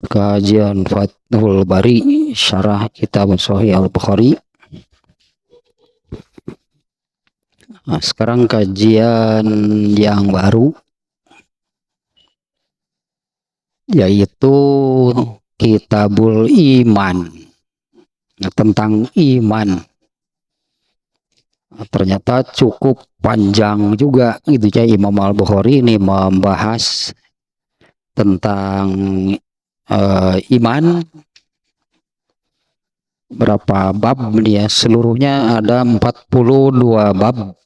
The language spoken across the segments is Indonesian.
kajian Fathul Bari syarah kitab Sahih Al-Bukhari. Nah, sekarang kajian yang baru, yaitu Kitabul Iman. Nah, tentang iman. Nah, ternyata cukup panjang juga gitu ya. Imam Al-Bukhari ini membahas tentang iman. Berapa bab dia? Seluruhnya ada 42 bab.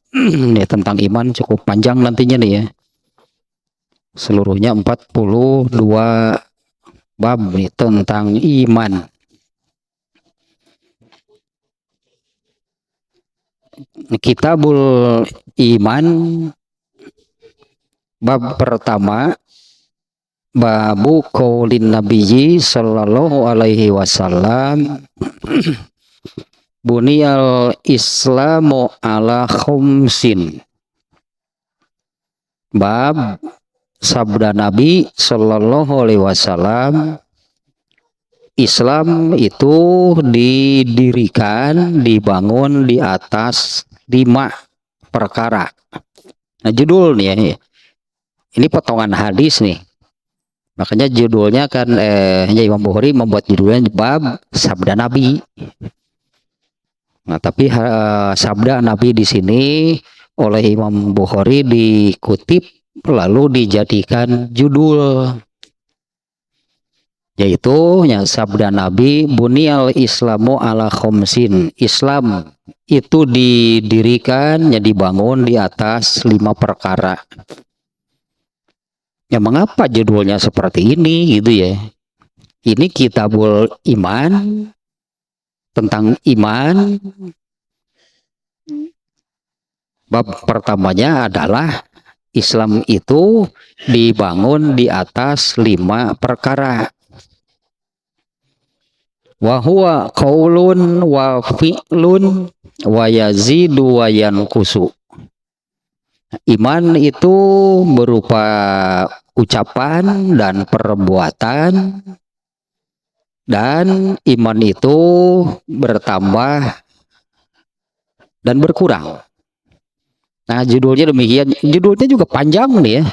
Ya, tentang iman cukup panjang nantinya nih ya. Seluruhnya 42 bab nih tentang iman. Kitabul Iman bab pertama, babu qaulin nabiyyi sallallahu alaihi wasallam buniyal islamu ala khumsin. Bab sabda Nabi sallallahu alaihi wasallam, Islam itu didirikan, dibangun di atas 5 perkara. Nah, judul nih ya, ini potongan hadis nih. Makanya judulnya kan Imam Bukhari membuat judulnya bab sabda Nabi. Nah, tapi sabda Nabi di sini oleh Imam Bukhari dikutip lalu dijadikan judul, yaitu ya, sabda Nabi buniyal islamu ala khomsin. Islam itu didirikan, ya dibangun di atas 5 perkara. Ya, mengapa judulnya seperti ini gitu ya? Ini Kitabul Iman, tentang iman. Bab pertamanya adalah Islam itu dibangun di atas 5 perkara. Wa huwa qaulun wa fi'lun wa yazidu wa yanqusu. Iman itu berupa ucapan dan perbuatan, dan iman itu bertambah dan berkurang. Nah, judulnya demikian. Judulnya juga panjang nih ya.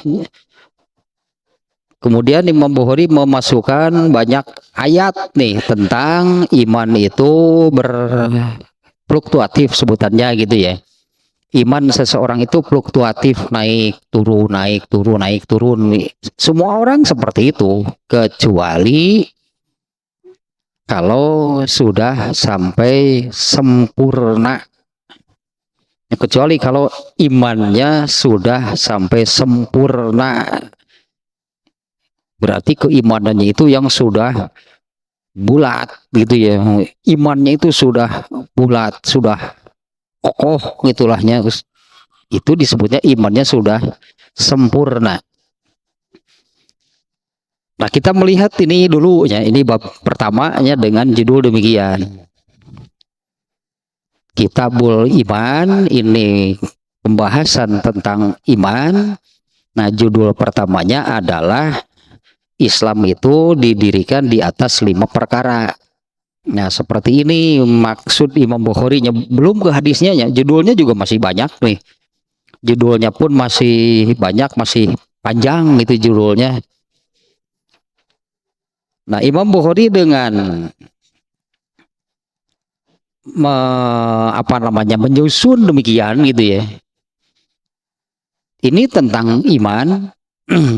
Kemudian Imam Bukhari memasukkan banyak ayat nih tentang iman itu berfluktuatif sebutannya gitu ya. Iman seseorang itu fluktuatif, naik turun, naik turun, naik turun. Semua orang seperti itu, kecuali kalau sudah sampai sempurna. Kecuali kalau imannya sudah sampai sempurna, berarti keimanannya itu yang sudah bulat gitu ya. Imannya itu sudah bulat, sudah kokoh gitulahnya. Itu disebutnya imannya sudah sempurna. Nah, kita melihat ini dulu ya. Ini bab pertamanya dengan judul demikian. Kitabul Iman, ini pembahasan tentang iman. Nah, judul pertamanya adalah Islam itu didirikan di atas 5 perkara. Nah, seperti ini maksud Imam Bukhari. Belum ke hadisnya ya, judulnya juga masih banyak nih. Judulnya pun masih banyak, masih panjang gitu judulnya. Nah, Imam Bukhari dengan menyusun demikian gitu ya. Ini tentang iman.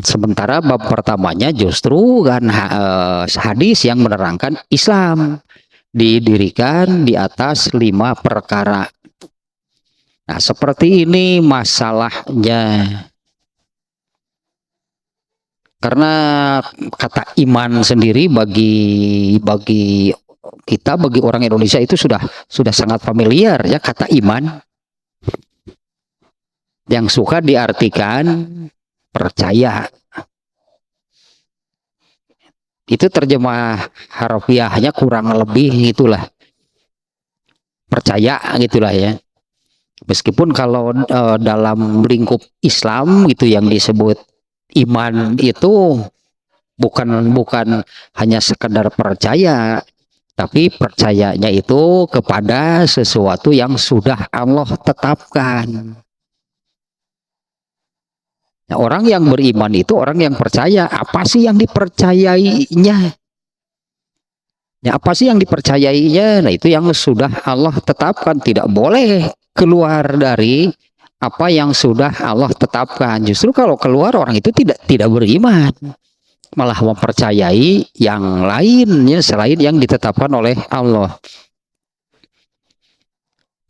Sementara bab pertamanya justru kan hadis yang menerangkan Islam didirikan di atas 5 perkara. Nah, seperti ini masalahnya. Karena kata iman sendiri bagi kita, bagi orang Indonesia itu sudah sangat familiar ya, kata iman. Yang suka diartikan percaya. Itu terjemah harfiahnya kurang lebih gitulah. Percaya gitulah ya. Meskipun kalau dalam lingkup Islam gitu yang disebut iman itu bukan hanya sekedar percaya, tapi percayanya itu kepada sesuatu yang sudah Allah tetapkan. Nah, orang yang beriman itu orang yang percaya. Apa sih yang dipercayainya? Ya, apa sih yang dipercayainya? Nah, itu yang sudah Allah tetapkan. Tidak boleh keluar dari apa yang sudah Allah tetapkan. Justru kalau keluar, orang itu tidak beriman, malah mempercayai yang lainnya selain yang ditetapkan oleh Allah.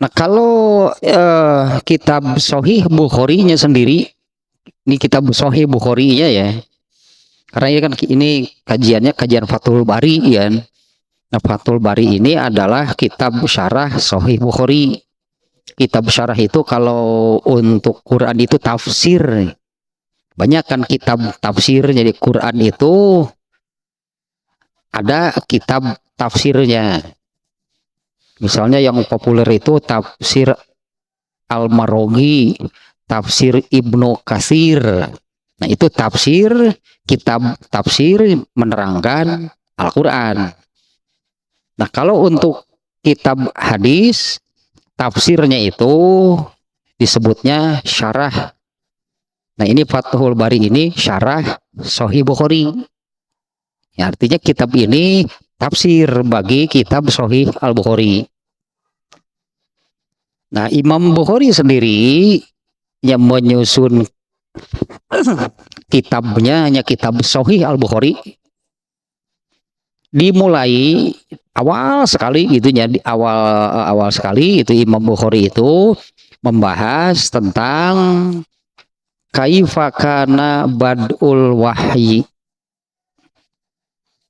Nah, kalau kitab Sahih Bukhari-nya sendiri, ini kitab Sahih Bukhari-nya ya, karena ini kajiannya kajian Fathul Bari ya. Nah, Fathul Bari ini adalah kitab syarah Sahih Bukhari. Kitab syarah itu kalau untuk Quran itu tafsir. Banyak kan kitab tafsir, jadi Quran itu ada kitab tafsirnya. Misalnya yang populer itu tafsir Al-Maroghi, tafsir Ibnu Katsir. Nah, itu tafsir, kitab tafsir menerangkan Al-Quran. Nah, kalau untuk kitab hadis, tafsirnya itu disebutnya syarah. Nah, ini Fathul Bari ini syarah Sahih Bukhari. Ya, artinya kitab ini tafsir bagi kitab Sahih Al-Bukhari. Nah, Imam Bukhari sendiri yang menyusun kitabnya hanya kitab Sahih Al-Bukhari, dimulai awal sekali itunya, di awal sekali itu Imam Bukhari itu membahas tentang kaifakana badul wahyi.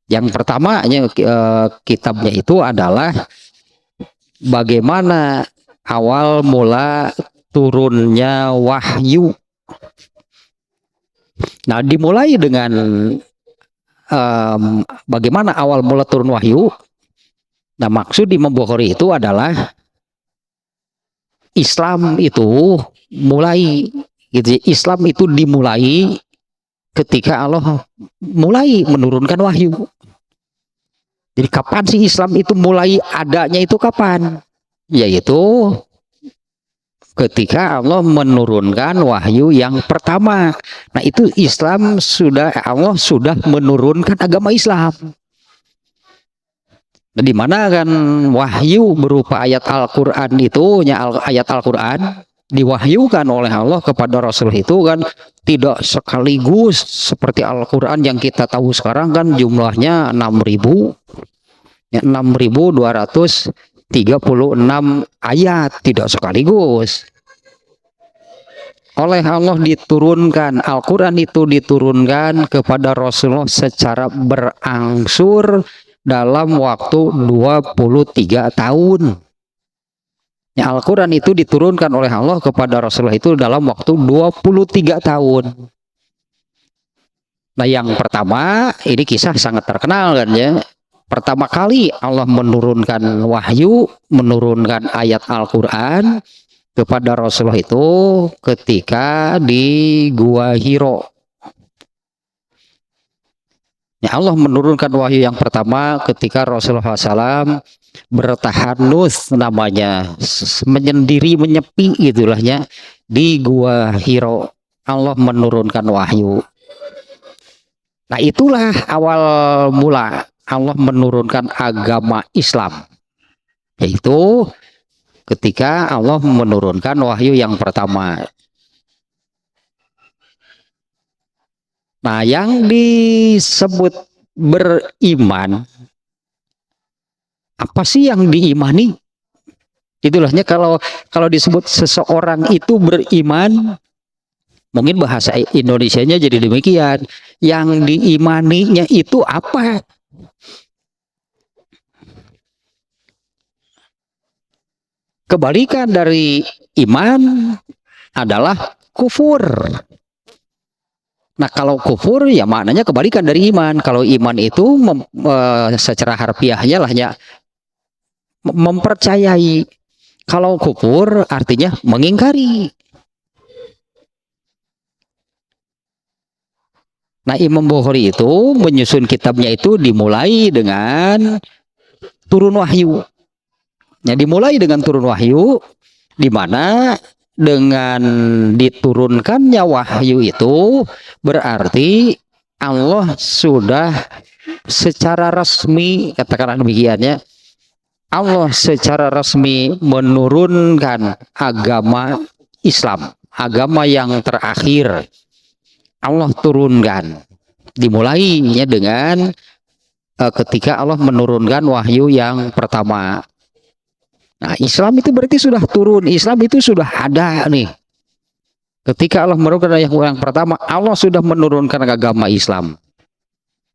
Yang pertamanya kitabnya itu adalah bagaimana awal mula turunnya wahyu. Nah, dimulai dengan bagaimana awal mula turun wahyu. Nah, maksud di Imam Bukhari itu adalah Islam itu mulai gitu. Islam itu dimulai ketika Allah mulai menurunkan wahyu. Jadi kapan sih Islam itu mulai adanya, itu kapan? Yaitu ketika Allah menurunkan wahyu yang pertama. Nah, itu Islam Allah sudah menurunkan agama Islam. Nah, di mana kan wahyu berupa ayat Al-Qur'an itu, ayat Al-Qur'an diwahyukan oleh Allah kepada Rasul itu kan tidak sekaligus seperti Al-Qur'an yang kita tahu sekarang kan jumlahnya 6.236 ayat, tidak sekaligus. Oleh Allah diturunkan, Al-Quran itu diturunkan kepada Rasulullah secara berangsur dalam waktu 23 tahun. Ya, Al-Quran itu diturunkan oleh Allah kepada Rasulullah itu dalam waktu 23 tahun. Nah, yang pertama, ini kisah sangat terkenal kan ya. Pertama kali Allah menurunkan wahyu, menurunkan ayat Al-Quran kepada Rasulullah itu ketika di Gua Hiro. Ya, Allah menurunkan wahyu yang pertama ketika Rasulullah SAW bertahanus, namanya menyendiri, menyepi gitulahnya di Gua Hiro. Allah menurunkan wahyu. Nah, itulah awal mula Allah menurunkan agama Islam, yaitu ketika Allah menurunkan wahyu yang pertama. Nah, yang disebut beriman, apa sih yang diimani? Itulahnya kalau disebut seseorang itu beriman, mungkin bahasa Indonesianya jadi demikian. Yang diimaninya itu apa? Kebalikan dari iman adalah kufur. Nah, kalau kufur ya maknanya kebalikan dari iman. Kalau iman itu secara harfiahnya lahnya mempercayai. Kalau kufur artinya mengingkari. Nah, Imam Bukhari itu menyusun kitabnya itu dimulai dengan turun wahyu. Ya, dimulai dengan turun wahyu, di mana dengan diturunkannya wahyu itu berarti Allah sudah secara resmi, katakanlah demikiannya, Allah secara resmi menurunkan agama Islam, agama yang terakhir Allah turunkan. Dimulainya dengan ketika Allah menurunkan wahyu yang pertama. Nah, Islam itu berarti sudah turun, Islam itu sudah ada nih. Ketika Allah menurunkan yang pertama, Allah sudah menurunkan agama Islam.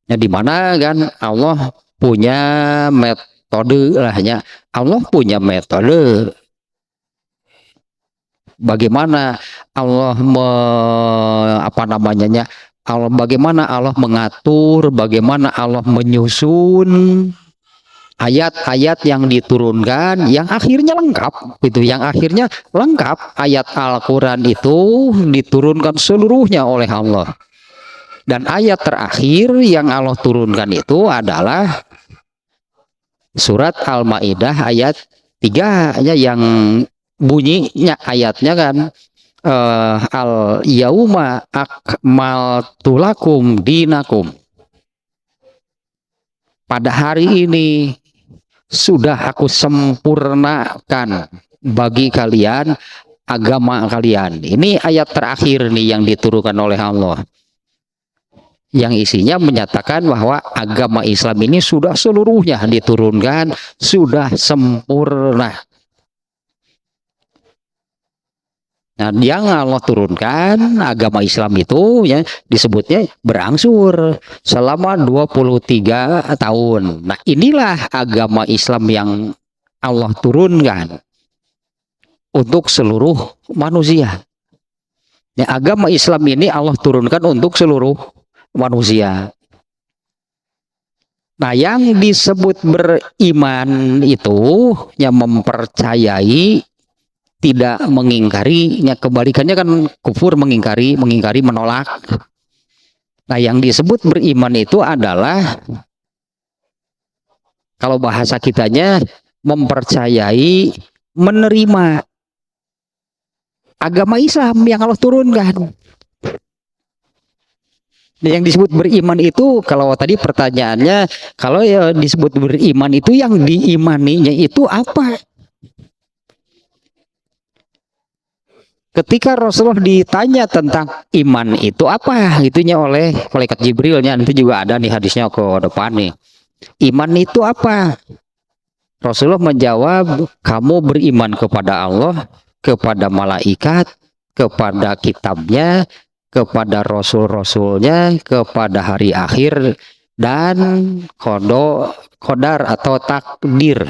Ya, di mana kan Allah punya metode lahnya. Allah punya metode bagaimana Allah bagaimana Allah mengatur, bagaimana Allah menyusun ayat-ayat yang diturunkan yang akhirnya lengkap itu, yang akhirnya lengkap. Ayat Al-Quran itu diturunkan seluruhnya oleh Allah, dan ayat terakhir yang Allah turunkan itu adalah surat Al-Maidah ayat 3 ya, yang bunyinya ayatnya kan al yauma akmaltu lakum dinakum, pada hari ini sudah aku sempurnakan bagi kalian agama kalian. Ini ayat terakhir nih yang diturunkan oleh Allah, yang isinya menyatakan bahwa agama Islam ini sudah seluruhnya diturunkan, sudah sempurna. Nah, yang Allah turunkan agama Islam itu ya disebutnya berangsur selama 23 tahun. Nah, inilah agama Islam yang Allah turunkan untuk seluruh manusia. Ya, agama Islam ini Allah turunkan untuk seluruh manusia. Nah, yang disebut beriman itu yang mempercayai, tidak mengingkarinya. Kebalikannya kan kufur, mengingkari, menolak. Nah, yang disebut beriman itu adalah, kalau bahasa kitanya, mempercayai, menerima agama Islam yang Allah turunkan. Nah, yang disebut beriman itu, kalau tadi pertanyaannya, kalau ya disebut beriman itu yang diimaninya itu apa? Ketika Rasulullah ditanya tentang iman itu apa, itunya oleh malaikat Jibrilnya, nanti juga ada nih hadisnya ke depan nih. Iman itu apa? Rasulullah menjawab, kamu beriman kepada Allah, kepada malaikat, kepada kitabnya, kepada rasul-rasulnya, kepada hari akhir, dan qadar atau takdir.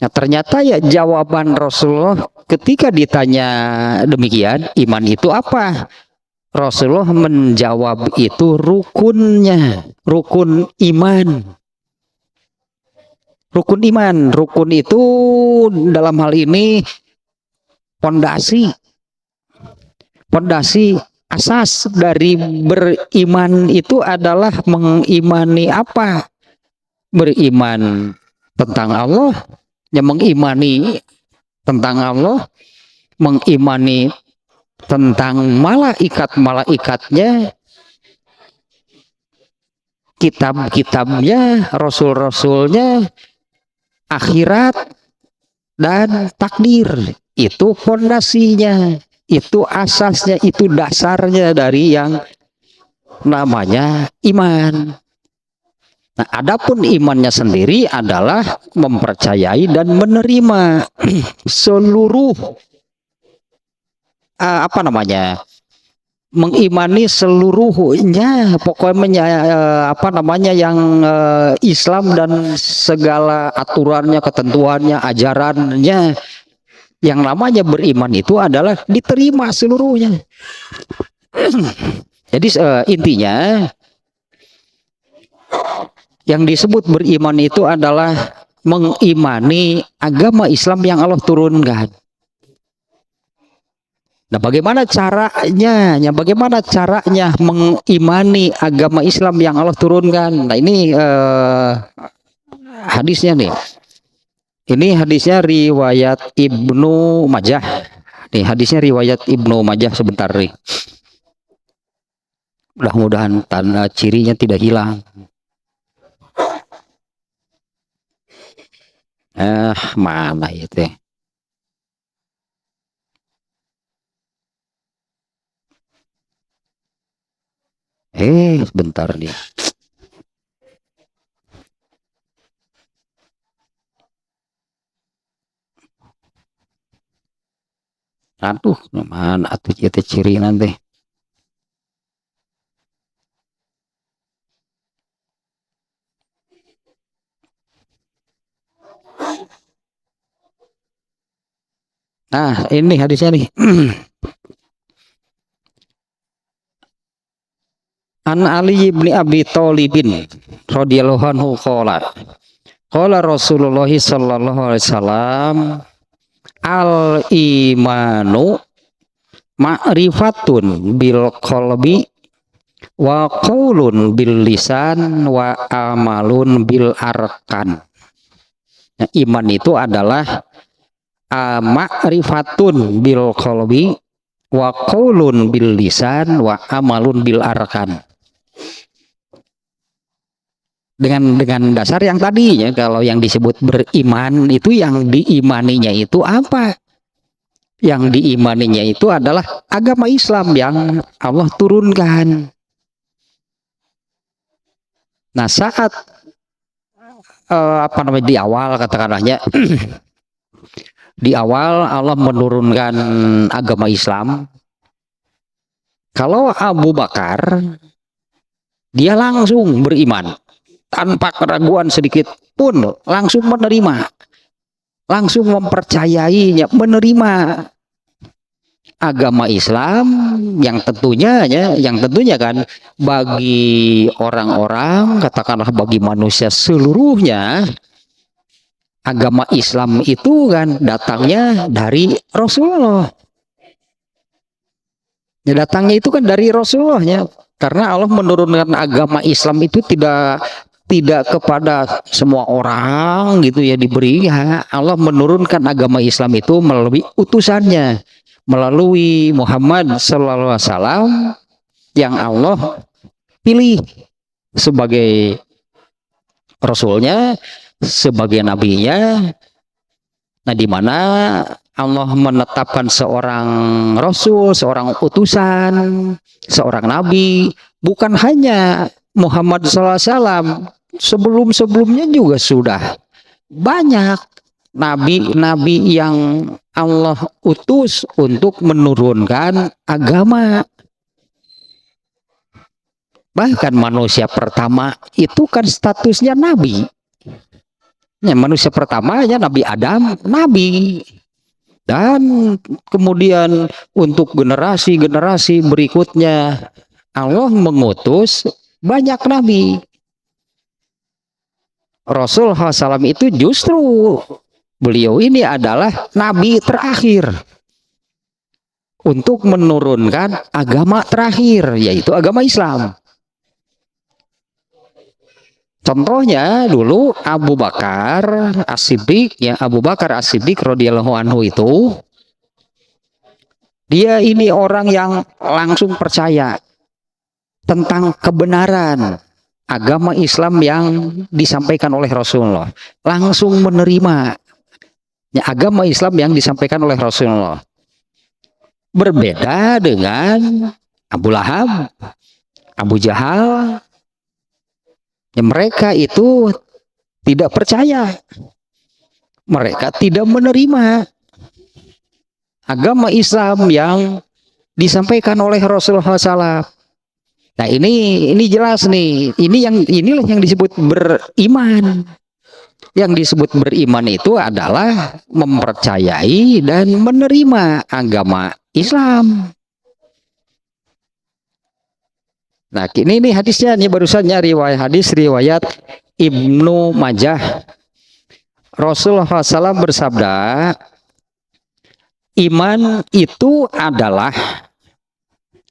Nah, ternyata ya jawaban Rasulullah ketika ditanya demikian, iman itu apa? Rasulullah menjawab itu rukunnya, rukun iman. Rukun iman, rukun itu dalam hal ini pondasi. Pondasi asas dari beriman itu adalah mengimani apa? Beriman tentang Allah, yang mengimani tentang Allah, mengimani tentang malaikat-malaikatnya, kitab-kitabnya, rasul-rasulnya, akhirat, dan takdir. Itu fondasinya, itu asasnya, itu dasarnya dari yang namanya iman. Nah, adapun imannya sendiri adalah mempercayai dan menerima seluruh mengimani seluruhnya, pokoknya yang Islam dan segala aturannya, ketentuannya, ajarannya. Yang namanya beriman itu adalah diterima seluruhnya. Jadi intinya, yang disebut beriman itu adalah mengimani agama Islam yang Allah turunkan. Nah, bagaimana caranya? Bagaimana caranya mengimani agama Islam yang Allah turunkan? Nah, ini hadisnya nih. Ini hadisnya riwayat Ibnu Majah. Nih, hadisnya riwayat Ibnu Majah sebentar nih. Mudah-mudahan tanda cirinya tidak hilang. Mana itu? Sebentar nih. Aduh, mana atuh itu ciri nanti. Nah, ini hadisnya nih. An Ali bin Abi Thalibin radhiyallahu anhu qala Rasulullah sallallahu alaihi wasallam al imanu ma'rifatun bil qalbi wa qaulun bil lisan wa amalun bil arkan. Nah, iman itu adalah ma'rifatun bil qalbi wa qaulun bil lisan wa amalun bil arkan. Dengan dasar yang tadi ya, kalau yang disebut beriman itu yang diimaninya itu apa? Yang diimaninya itu adalah agama Islam yang Allah turunkan. Nah, saat di awal katakanlahnya di awal Allah menurunkan agama Islam, kalau Abu Bakar dia langsung beriman tanpa keraguan sedikit pun, langsung menerima, langsung mempercayainya, menerima agama Islam yang tentunya kan bagi orang-orang, katakanlah bagi manusia seluruhnya, agama Islam itu kan datangnya dari Rasulullah. Ya, datangnya itu kan dari Rasulullah ya. Karena Allah menurunkan agama Islam itu tidak kepada semua orang gitu ya diberi ya. Allah menurunkan agama Islam itu melalui utusannya, melalui Muhammad sallallahu alaihi wasallam yang Allah pilih sebagai rasulnya, sebagai nabinya. Nah, di mana Allah menetapkan seorang rasul, seorang utusan, seorang nabi, bukan hanya Muhammad SAW, sebelum-sebelumnya juga sudah banyak nabi-nabi yang Allah utus untuk menurunkan agama. Bahkan manusia pertama itu kan statusnya nabi. Ya, manusia pertama ya Nabi Adam, nabi. Dan kemudian untuk generasi-generasi berikutnya Allah mengutus banyak nabi. Rasul SAW itu justru beliau ini adalah nabi terakhir untuk menurunkan agama terakhir, yaitu agama Islam. Contohnya dulu Abu Bakar As-Siddiq ya, Abu Bakar As-Siddiq radhiyallahu anhu itu dia ini orang yang langsung percaya tentang kebenaran agama Islam yang disampaikan oleh Rasulullah, langsung menerima ya, agama Islam yang disampaikan oleh Rasulullah. Berbeda dengan Abu Lahab, Abu Jahal, ya, mereka itu tidak percaya, mereka tidak menerima agama Islam yang disampaikan oleh Rasulullah SAW. Nah, ini jelas nih, inilah yang disebut beriman. Yang disebut beriman itu adalah mempercayai dan menerima agama Islam. Nah, ini hadisnya nih, barusannya riwayat Ibnu Majah. Rasulullah SAW bersabda, Iman itu adalah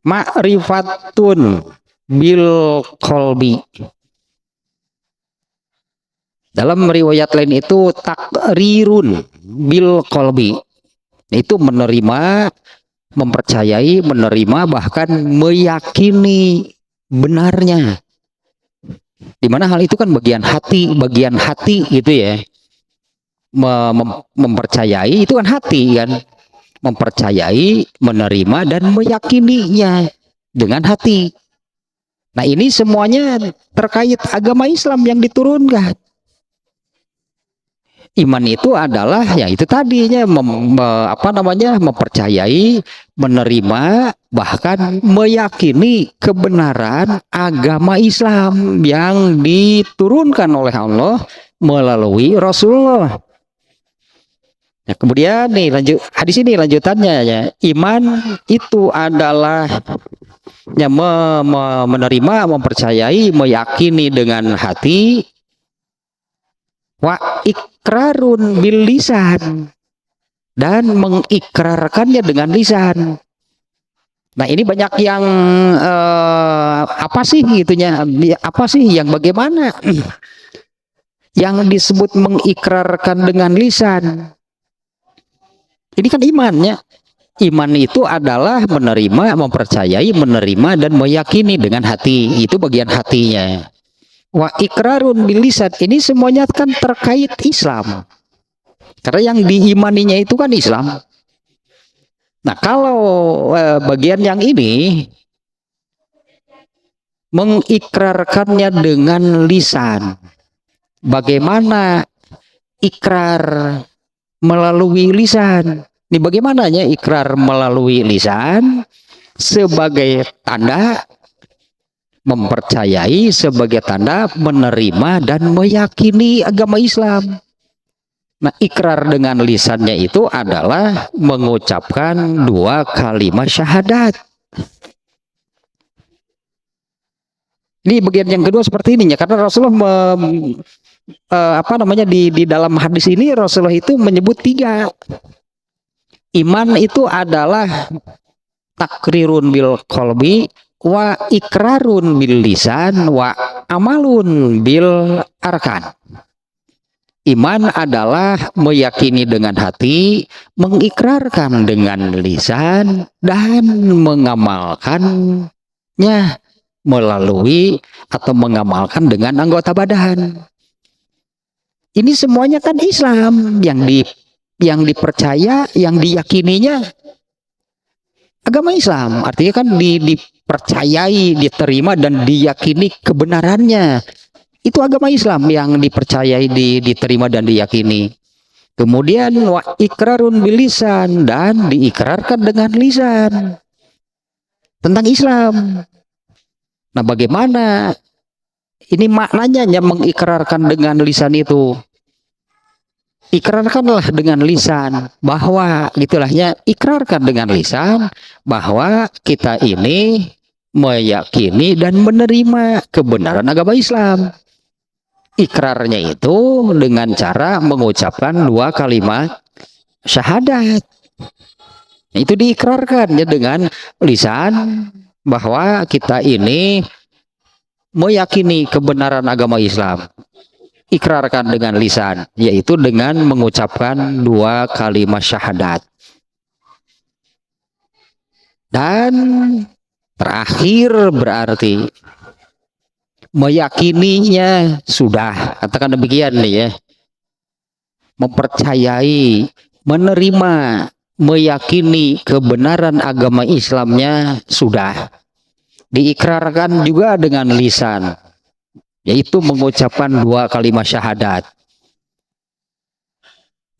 ma'rifatun bil qalbi. Dalam riwayat lain itu takrirun bil qalbi. Itu menerima, mempercayai, menerima, bahkan meyakini benarnya. Dimana hal itu kan bagian hati gitu ya. Mempercayai itu kan hati kan, mempercayai, menerima dan meyakininya dengan hati. Nah ini semuanya terkait agama Islam yang diturunkan. Iman itu adalah ya itu tadinya mempercayai, menerima, bahkan meyakini kebenaran agama Islam yang diturunkan oleh Allah melalui Rasulullah. Nah, kemudian nih lanjut hadis ini lanjutannya ya, iman itu adalah ya menerima, mempercayai, meyakini dengan hati, wa ikrarun bil lisan, dan mengikrarkannya dengan lisan. Nah ini banyak yang apa sih gitunya, apa sih yang bagaimana yang disebut mengikrarkan dengan lisan. Ini kan imannya. Iman itu adalah menerima, mempercayai, menerima dan meyakini dengan hati. Itu bagian hatinya. Wa ikrarun bil lisan, ini semuanya kan terkait Islam. Karena yang diimaninya itu kan Islam. Nah, kalau bagian yang ini mengikrarkannya dengan lisan. Bagaimana ikrar melalui lisan? Ini bagaimananya ikrar melalui lisan? Sebagai tanda mempercayai, sebagai tanda menerima dan meyakini agama Islam. Nah, ikrar dengan lisannya itu adalah mengucapkan 2 kalimat syahadat. Ini bagian yang kedua seperti ini ya, karena Rasulullah di dalam hadis ini Rasulullah itu menyebut 3. Iman itu adalah takrirun bil qalbi, wa ikrarun bil lisan, wa amalun bil arkan. Iman adalah meyakini dengan hati, mengikrarkan dengan lisan, dan mengamalkannya melalui atau mengamalkan dengan anggota badan. Ini semuanya kan Islam yang dipercaya, yang diyakininya agama Islam. Artinya kan dipercayai, diterima dan diyakini kebenarannya. Itu agama Islam yang dipercayai, diterima dan diyakini. Kemudian wa ikrarun bil lisan, dan diikrarkan dengan lisan tentang Islam. Nah, bagaimana ini maknanya mengikrarkan dengan lisan itu? Ikrarkanlah dengan lisan bahwa gitulahnya, ikrarkan dengan lisan bahwa kita ini meyakini dan menerima kebenaran agama Islam. Ikrarnya itu dengan cara mengucapkan 2 kalimat syahadat. Itu diikrarkan ya dengan lisan bahwa kita ini meyakini kebenaran agama Islam. Ikrarkan dengan lisan, yaitu dengan mengucapkan 2 kalimat syahadat. Dan terakhir berarti meyakininya sudah, katakan demikian nih ya, mempercayai, menerima, meyakini kebenaran agama Islamnya sudah, diikrarkan juga dengan lisan, yaitu mengucapkan 2 kalimat syahadat.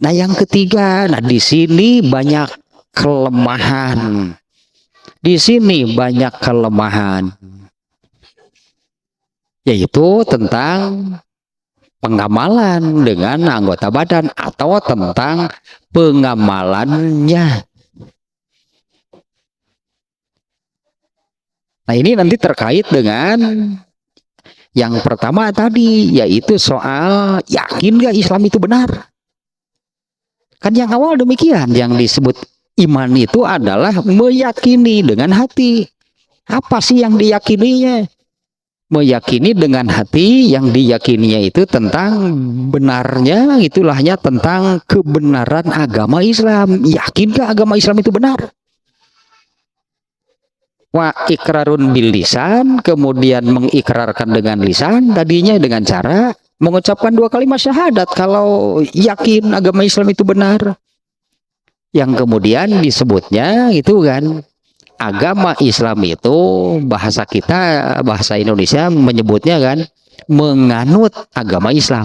Nah yang ketiga, nah di sini banyak kelemahan, di sini banyak kelemahan, yaitu tentang pengamalan dengan anggota badan atau tentang pengamalannya. Nah ini nanti terkait dengan yang pertama tadi, yaitu soal yakin gak Islam itu benar. Kan yang awal demikian yang disebut Iman itu adalah meyakini dengan hati. Apa sih yang diyakininya? Meyakini dengan hati, yang diyakininya itu tentang benarnya, itulahnya tentang kebenaran agama Islam. Yakinkah agama Islam itu benar? Wa ikrarun bil lisan, kemudian mengikrarkan dengan lisan, tadinya dengan cara mengucapkan 2 kalimat syahadat kalau yakin agama Islam itu benar. Yang kemudian disebutnya itu kan, agama Islam itu bahasa kita, bahasa Indonesia menyebutnya kan, menganut agama Islam.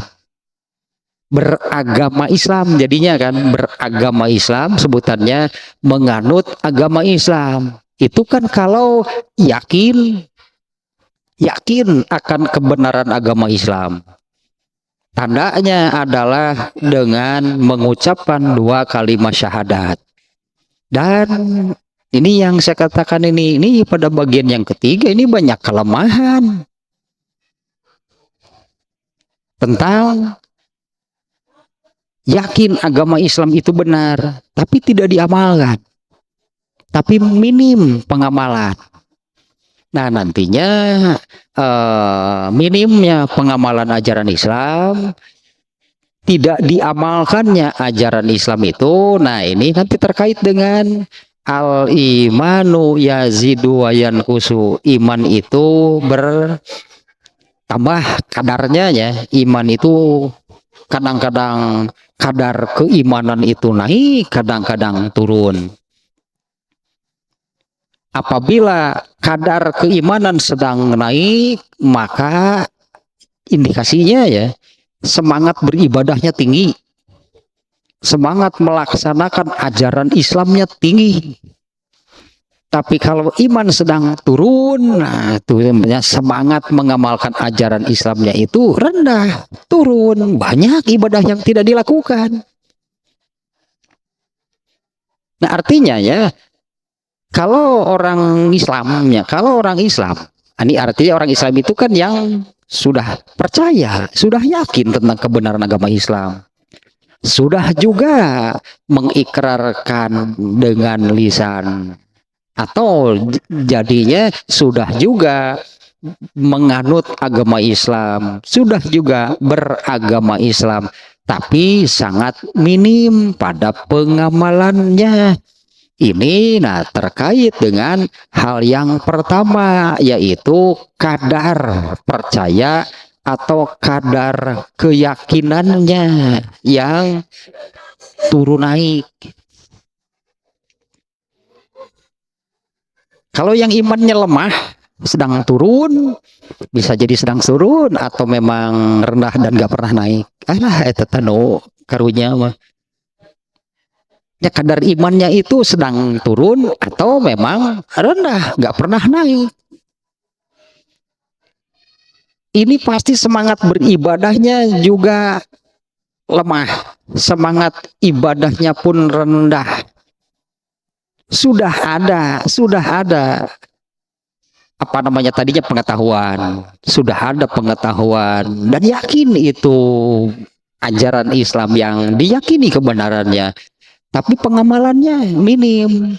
Beragama Islam jadinya kan, beragama Islam sebutannya menganut agama Islam. Itu kan kalau yakin akan kebenaran agama Islam. Tandanya adalah dengan mengucapkan 2 kalimat syahadat. Dan ini yang saya katakan ini pada bagian yang ketiga ini banyak kelemahan tentang yakin agama Islam itu benar, tapi tidak diamalkan. Tapi minim pengamalan. Nah, nantinya minimnya pengamalan ajaran Islam, tidak diamalkannya ajaran Islam itu, nah ini nanti terkait dengan al-imanu yazidu wa yanqusu. Iman itu bertambah kadarnya ya. Iman itu kadang-kadang kadar keimanan itu naik, kadang-kadang turun. Apabila kadar keimanan sedang naik, maka indikasinya ya semangat beribadahnya tinggi, semangat melaksanakan ajaran Islamnya tinggi. Tapi kalau iman sedang turun, nah itu semangat mengamalkan ajaran Islamnya itu rendah, turun, banyak ibadah yang tidak dilakukan. Nah, artinya ya, kalau orang Islamnya, kalau orang Islam, ini artinya orang Islam itu kan yang sudah percaya, sudah yakin tentang kebenaran agama Islam, sudah juga mengikrarkan dengan lisan, atau jadinya sudah juga menganut agama Islam, sudah juga beragama Islam, tapi sangat minim pada pengamalannya. Ini nah terkait dengan hal yang pertama, yaitu kadar percaya atau kadar keyakinannya yang turun naik. Kalau yang imannya lemah, sedang turun, bisa jadi sedang turun atau memang rendah dan gak pernah naik. Alah, eta tanu karunya mah. Ya, kadar imannya itu sedang turun atau memang rendah, nggak pernah naik. Ini pasti semangat beribadahnya juga lemah, semangat ibadahnya pun rendah. Sudah ada apa namanya tadinya pengetahuan, sudah ada pengetahuan dan yakin itu ajaran Islam yang diyakini kebenarannya. Tapi pengamalannya minim.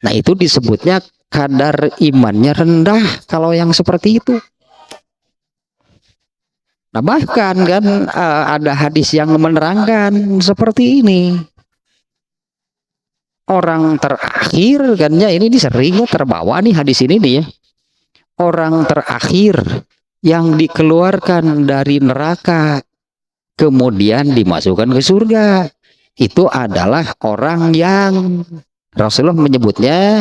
Nah, itu disebutnya kadar imannya rendah kalau yang seperti itu. Nah, bahkan kan ada hadis yang menerangkan seperti ini. Orang terakhir kan ya, ini sering terbawa nih hadis ini nih ya. Orang terakhir yang dikeluarkan dari neraka kemudian dimasukkan ke surga, itu adalah orang yang Rasulullah menyebutnya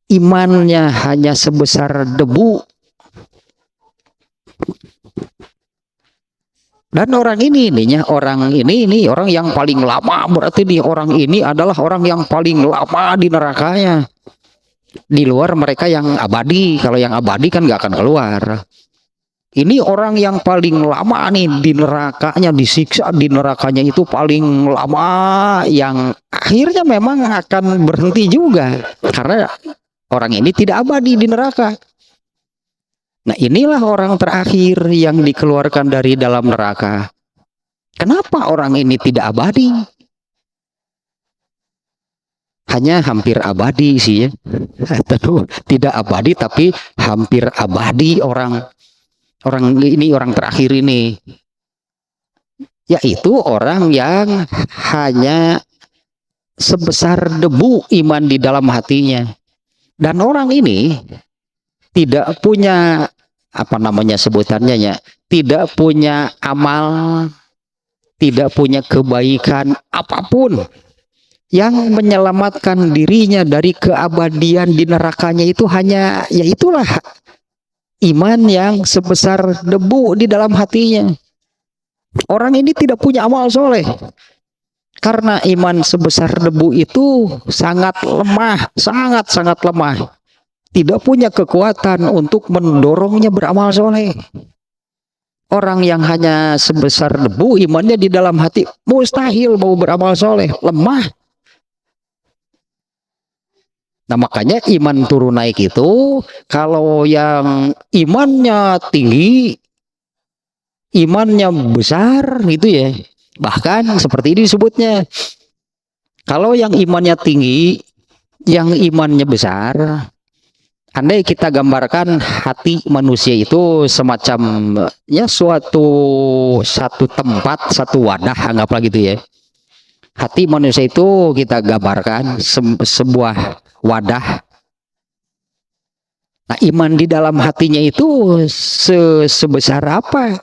imannya hanya sebesar debu. Dan orang ini orang yang paling lama, berarti nih orang ini adalah orang yang paling lama di nerakanya. Di luar mereka yang abadi, kalau yang abadi kan nggak akan keluar. Ini orang yang paling lama nih di nerakanya, disiksa di nerakanya itu paling lama, yang akhirnya memang akan berhenti juga karena orang ini tidak abadi di neraka. Nah, inilah orang terakhir yang dikeluarkan dari dalam neraka. Kenapa orang ini tidak abadi? hanya hampir abadi sih ya. Tentu tidak abadi tapi hampir abadi orang ini, orang terakhir ini, yaitu orang yang hanya sebesar debu iman di dalam hatinya. Dan orang ini tidak punya apa namanya sebutannya ya, tidak punya amal, tidak punya kebaikan apapun yang menyelamatkan dirinya dari keabadian di nerakanya. Itu hanya, ya itulah iman yang sebesar debu di dalam hatinya. Orang ini tidak punya amal soleh, karena iman sebesar debu itu sangat lemah, sangat lemah, tidak punya kekuatan untuk mendorongnya beramal soleh. Orang yang hanya sebesar debu imannya di dalam hati, mustahil mau beramal soleh, lemah. Nah makanya iman turun naik itu, kalau yang imannya tinggi, imannya besar gitu ya, bahkan seperti ini disebutnya, kalau yang imannya tinggi, yang imannya besar, andai kita gambarkan hati manusia itu semacam ya satu tempat, satu wadah, anggaplah gitu ya. Hati manusia itu kita gambarkan sebuah wadah. Nah, iman di dalam hatinya itu sebesar apa?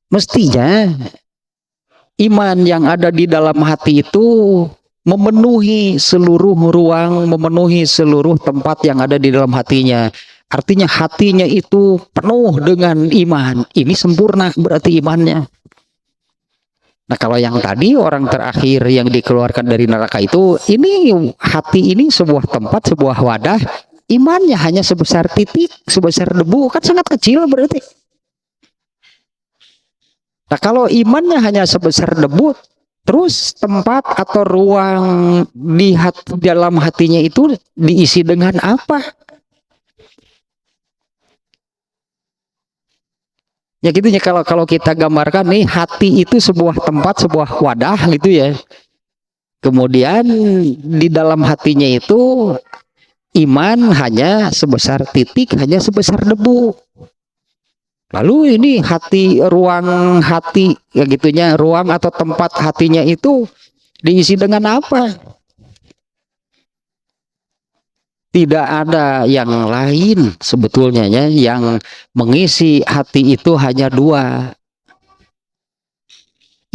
Mestinya iman yang ada di dalam hati itu memenuhi seluruh ruang, memenuhi seluruh tempat yang ada di dalam hatinya. Artinya hatinya itu penuh dengan iman. Ini sempurna berarti imannya. Nah kalau yang tadi orang terakhir yang dikeluarkan dari neraka itu, ini hati ini sebuah tempat, sebuah wadah, imannya hanya sebesar titik, sebesar debu, kan sangat kecil berarti. Nah kalau imannya hanya sebesar debu, terus tempat atau ruang di dalam hatinya itu diisi dengan apa? Ya gitu ya, kalau kita gambarkan nih, hati itu sebuah tempat, sebuah wadah gitu ya. Kemudian di dalam hatinya itu iman hanya sebesar titik, hanya sebesar debu. Lalu ini hati, ruang hati ya gitunya, ruang atau tempat hatinya itu diisi dengan apa? Tidak ada yang lain sebetulnya ya, yang mengisi hati itu hanya dua,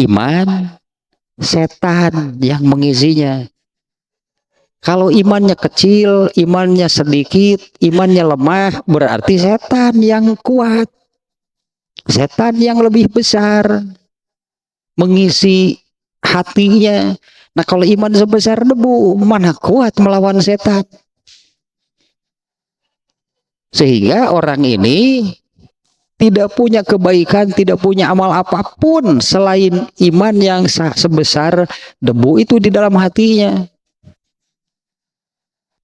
iman, setan yang mengisinya. Kalau imannya kecil, imannya sedikit, imannya lemah, berarti setan yang kuat, setan yang lebih besar mengisi hatinya. Nah kalau iman sebesar debu, mana kuat melawan setan? Sehingga orang ini tidak punya kebaikan, tidak punya amal apapun selain iman yang sebesar debu itu di dalam hatinya.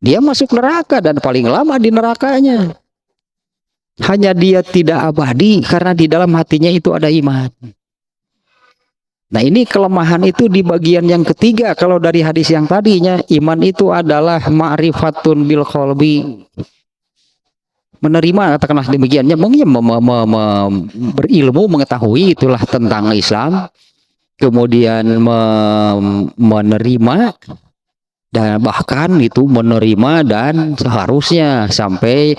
Dia masuk neraka dan paling lama di nerakanya. Hanya dia tidak abadi karena di dalam hatinya itu ada iman. Nah ini kelemahan itu di bagian yang ketiga. Kalau dari hadis yang tadinya, iman itu adalah ma'rifatun bil qalbi, menerima, katakanlah demikiannya, berilmu, mengetahui itulah tentang Islam, kemudian menerima, dan bahkan itu menerima dan seharusnya sampai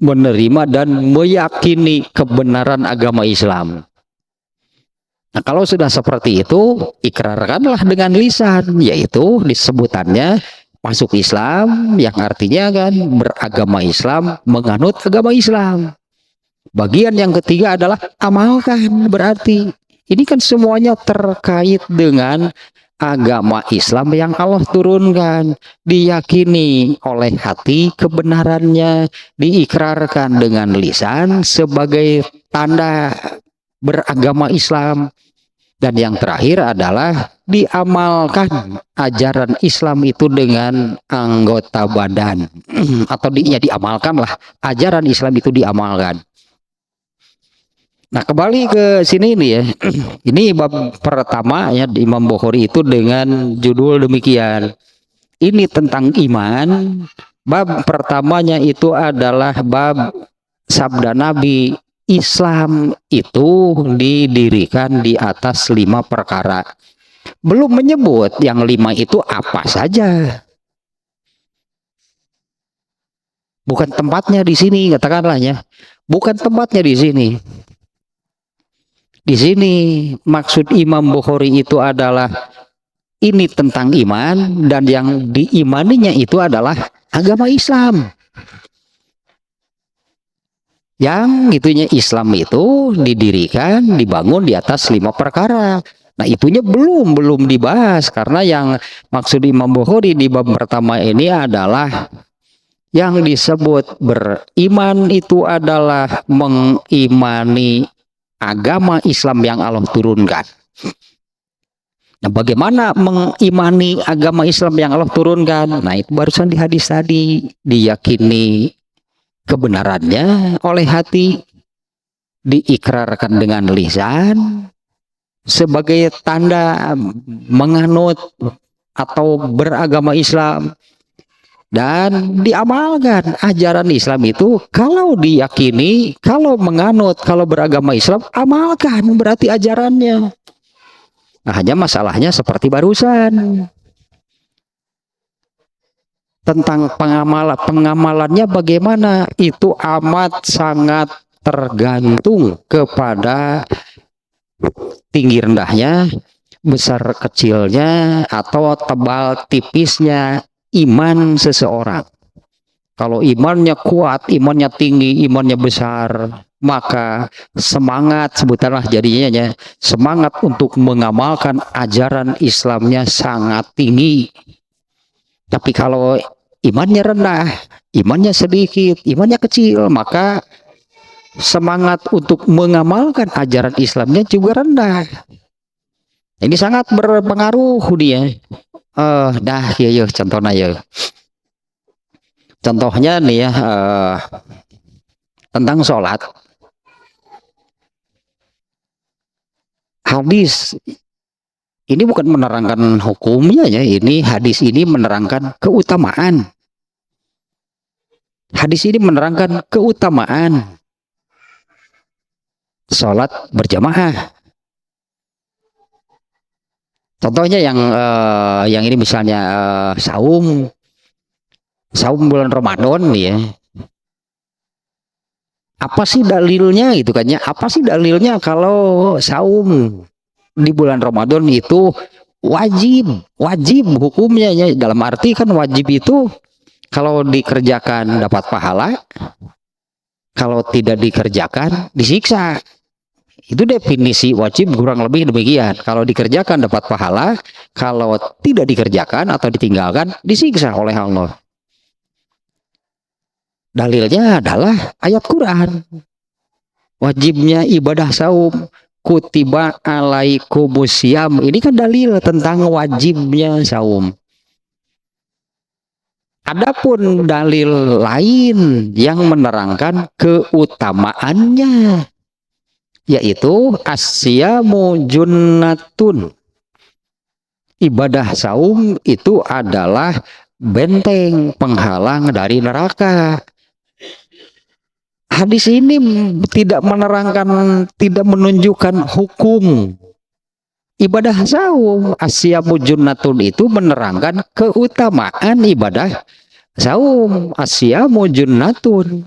menerima dan meyakini kebenaran agama Islam. Nah kalau sudah seperti itu, ikrarkanlah dengan lisan, yaitu disebutannya masuk Islam, yang artinya kan beragama Islam, menganut agama Islam. Bagian yang ketiga adalah amalkan, berarti ini kan semuanya terkait dengan agama Islam yang Allah turunkan, diyakini oleh hati kebenarannya, diikrarkan dengan lisan sebagai tanda beragama Islam. Dan yang terakhir adalah diamalkan ajaran Islam itu dengan anggota badan, atau diamalkanlah ajaran Islam itu diamalkan. Nah, kembali ke sini nih ya. Ini bab pertama ya di Imam Bukhari itu dengan judul demikian. Ini tentang iman. Bab pertamanya itu adalah bab sabda Nabi, Islam itu didirikan di atas 5 perkara. Belum menyebut yang 5 itu apa saja. Bukan tempatnya di sini, katakanlah ya. Bukan tempatnya di sini. Di sini maksud Imam Bukhari itu adalah ini tentang iman, dan yang diimaninya itu adalah agama Islam. Yang itunya Islam itu didirikan, dibangun di atas 5 perkara. Nah, itunya belum dibahas, karena yang maksud Imam Bukhari di bab pertama ini adalah yang disebut beriman itu adalah mengimani agama Islam yang Allah turunkan. Nah, bagaimana mengimani agama Islam yang Allah turunkan? Nah, itu barusan di hadis tadi, diyakini kebenarannya oleh hati, diikrarkan dengan lisan sebagai tanda menganut atau beragama Islam, dan diamalkan ajaran Islam itu. Kalau diyakini, kalau menganut, kalau beragama Islam, amalkan berarti ajarannya. Nah, hanya masalahnya seperti barusan tentang pengamalannya bagaimana, itu amat sangat tergantung kepada tinggi rendahnya, besar kecilnya, atau tebal tipisnya iman seseorang. Kalau imannya kuat, imannya tinggi, imannya besar, maka semangat, sebutanlah jadinya ya, semangat untuk mengamalkan ajaran Islamnya sangat tinggi. Tapi kalau imannya rendah, imannya sedikit, imannya kecil, maka semangat untuk mengamalkan ajaran Islamnya juga rendah. Ini sangat berpengaruh dia. Dah ya, contohnya ya. Contohnya nih ya, tentang sholat. Hadis ini bukan menerangkan hukumnya ya, ini hadis ini menerangkan keutamaan. Hadis ini menerangkan keutamaan sholat berjamaah. Contohnya yang ini misalnya saum bulan Ramadan nih ya. Apa sih dalilnya gitu kan ya? Apa sih dalilnya kalau saum di bulan Ramadan itu wajib hukumnya ya, dalam arti kan wajib itu kalau dikerjakan dapat pahala, kalau tidak dikerjakan disiksa. Itu definisi wajib kurang lebih demikian. Kalau dikerjakan dapat pahala, kalau tidak dikerjakan atau ditinggalkan disiksa oleh Allah. Dalilnya adalah ayat Quran. Wajibnya ibadah saum, kutiba alaikumusiyam. Ini kan dalil tentang wajibnya saum. Adapun dalil lain yang menerangkan keutamaannya, yaitu asyamu junnatun. Ibadah saum itu adalah benteng penghalang dari neraka. Hadis ini tidak menerangkan, tidak menunjukkan hukum ibadah saum. Asyamu junnatun itu menerangkan keutamaan ibadah saum. Asyamu junnatun.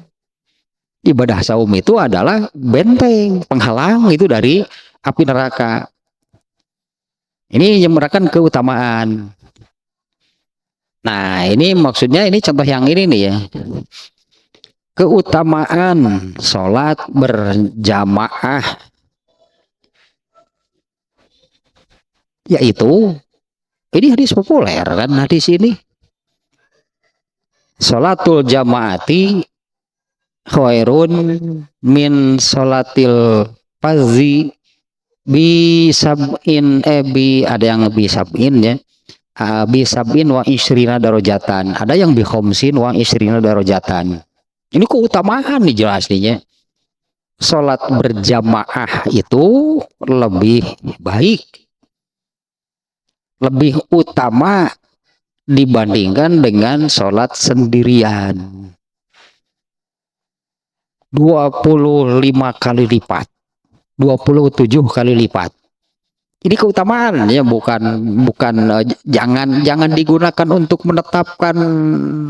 Ibadah saum itu adalah benteng penghalang itu dari api neraka. Ini yang menerangkan keutamaan. Nah, ini maksudnya, ini contoh yang ini nih ya. Keutamaan sholat berjamaah, yaitu ini hadis populer kan, hadis ini. Sholatul jamaati khairun min sholatil fardhi bi sab'in bi, ada yang bi sab'in ya, bi sab'in wa isrina darajatan, ada yang bi khamsin wa isrina darajatan. Ini keutamaan nih jelas nih ya. sholat berjamaah itu lebih baik, lebih utama dibandingkan dengan sholat sendirian. 25 kali lipat, 27 kali lipat. Ini keutamaan ya, bukan jangan digunakan untuk menetapkan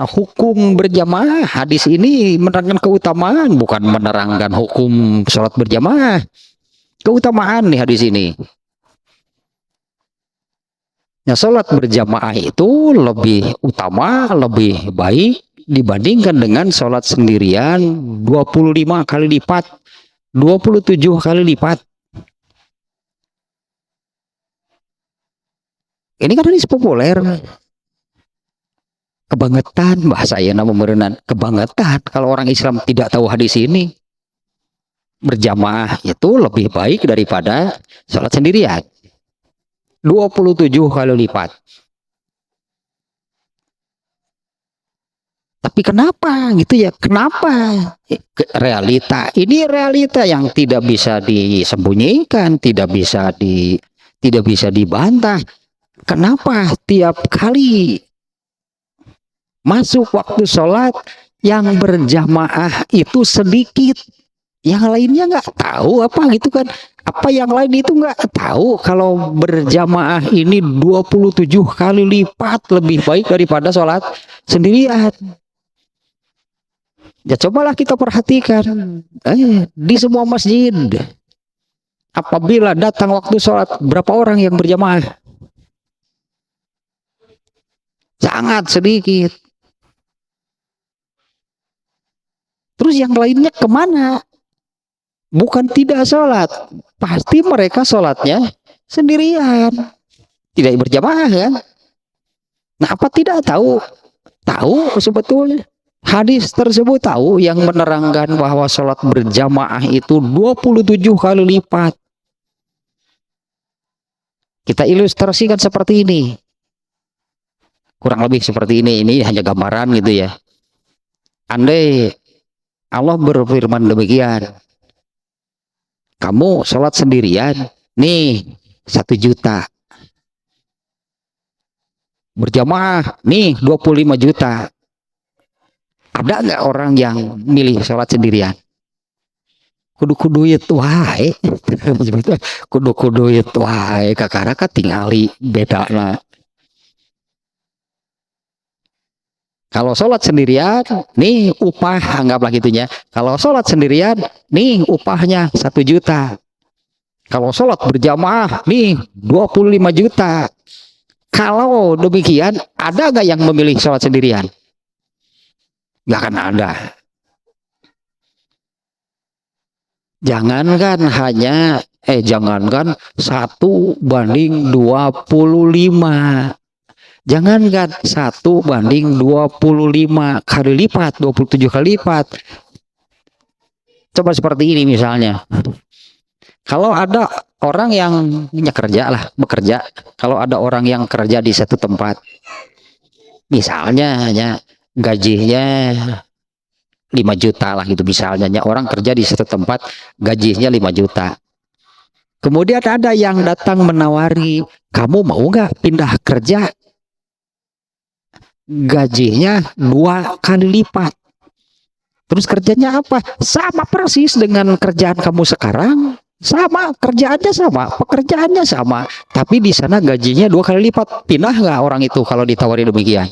hukum berjamaah. Hadis ini menerangkan keutamaan, bukan menerangkan hukum sholat berjamaah. Keutamaan nih hadis ini. Nah, sholat berjamaah itu lebih utama, lebih baik dibandingkan dengan sholat sendirian 25 kali lipat, 27 kali lipat. Ini kan hadis populer. Kebangetan bahasa ya nama merenan. Kebangetan kalau orang Islam tidak tahu hadis ini. Berjamaah itu lebih baik daripada sholat sendirian. 27 kali lipat. Tapi kenapa gitu ya? Kenapa? Realita. Ini realita yang tidak bisa disembunyikan, tidak bisa dibantah. Kenapa tiap kali masuk waktu sholat yang berjamaah itu sedikit, yang lainnya nggak tahu apa gitu kan? Apa yang lain itu nggak tahu kalau berjamaah ini 27 kali lipat lebih baik daripada sholat sendirian. Ya cobalah kita perhatikan di semua masjid, apabila datang waktu sholat, berapa orang yang berjamaah? Sangat sedikit. Terus yang lainnya kemana? Bukan tidak sholat, pasti mereka sholatnya sendirian, tidak berjamaah kan? Nah, apa tidak tahu? Tahu sebetulnya. Hadis tersebut tahu yang menerangkan bahwa sholat berjamaah itu 27 kali lipat. Kita ilustrasikan seperti ini. Kurang lebih seperti ini hanya gambaran gitu ya. Andai Allah berfirman demikian, kamu sholat sendirian, nih 1 juta. Berjamaah, nih 25 juta. Ada nggak orang yang milih sholat sendirian? Kudu-kudu itu wae. Kudu-kudu itu wae, kakara tingali beda lah. Kalau sholat sendirian, nih upah, anggaplah gitunya. Kalau sholat sendirian, nih upahnya 1 juta. Kalau sholat berjamaah, nih 25 juta. Kalau demikian, ada nggak yang memilih sholat sendirian? Nggak akan ada. Jangankan 1:25. Jangankan 1:25 kali lipat, 27 kali lipat. Coba seperti ini misalnya. Kalau ada orang yang bekerja. Kalau ada orang yang kerja di satu tempat, misalnya gajinya 5 juta lah gitu misalnya. Orang kerja di satu tempat, gajinya 5 juta. Kemudian ada yang datang menawari, kamu mau nggak pindah kerja? Gajinya 2 kali lipat. Terus kerjanya apa? Sama persis dengan kerjaan kamu sekarang. Sama, kerjaannya sama, pekerjaannya sama. Tapi di sana gajinya 2 kali lipat. Pindah nggak orang itu kalau ditawari demikian?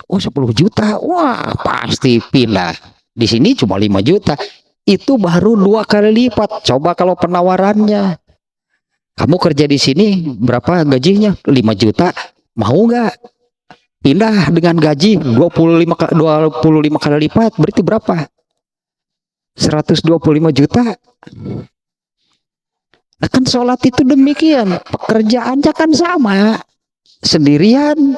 Oh 10 juta, wah pasti pindah. Di sini cuma 5 juta. Itu baru 2 kali lipat. Coba kalau penawarannya, kamu kerja di sini berapa gajinya? 5 juta. Mau nggak pindah dengan gaji 25 kali lipat? Berarti berapa? 125 juta. Nah, kan sholat itu demikian. Pekerjaannya kan sama. Sendirian.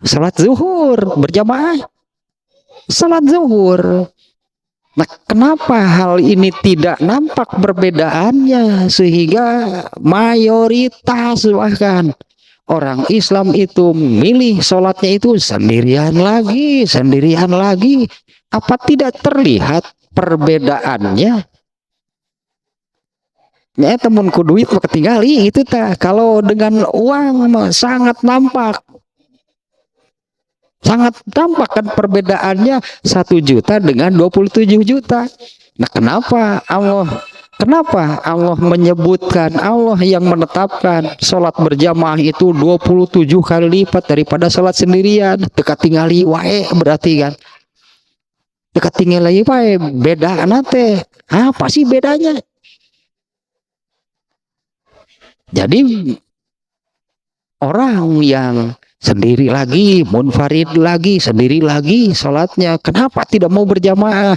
Sholat zuhur berjamaah. Sholat zuhur. Nah, kenapa hal ini tidak nampak perbedaannya sehingga mayoritas bahkan orang Islam itu milih sholatnya itu sendirian lagi. Apa tidak terlihat perbedaannya? Ya temenku duit mau ketinggali itu ta. Kalau dengan uang sangat nampak. Sangat nampak kan perbedaannya 1 juta dengan 27 juta. Nah, kenapa Allah menyebutkan, Allah yang menetapkan sholat berjamaah itu 27 kali lipat daripada sholat sendirian? Dekat tinggali wae berarti kan. Dekat tinggali wae beda nate. Apa sih bedanya? Jadi orang yang sendiri lagi, munfarid lagi, sendiri lagi sholatnya, kenapa tidak mau berjamaah?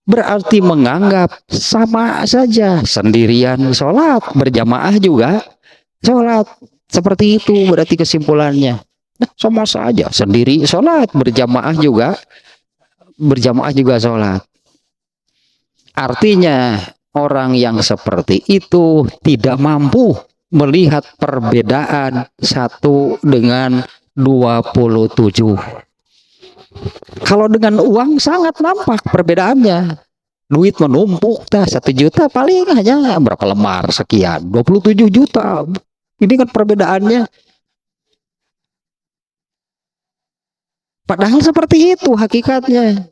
Berarti menganggap sama saja, sendirian sholat, berjamaah juga sholat. Seperti itu berarti kesimpulannya. Nah, sama saja, sendiri sholat, berjamaah juga sholat. Artinya orang yang seperti itu tidak mampu melihat perbedaan 1 dengan 27. Kalau dengan uang sangat nampak perbedaannya. Duit menumpuk, 1 juta paling hanya berapa lembar sekian, 27 juta. Ini kan perbedaannya. Padahal seperti itu hakikatnya.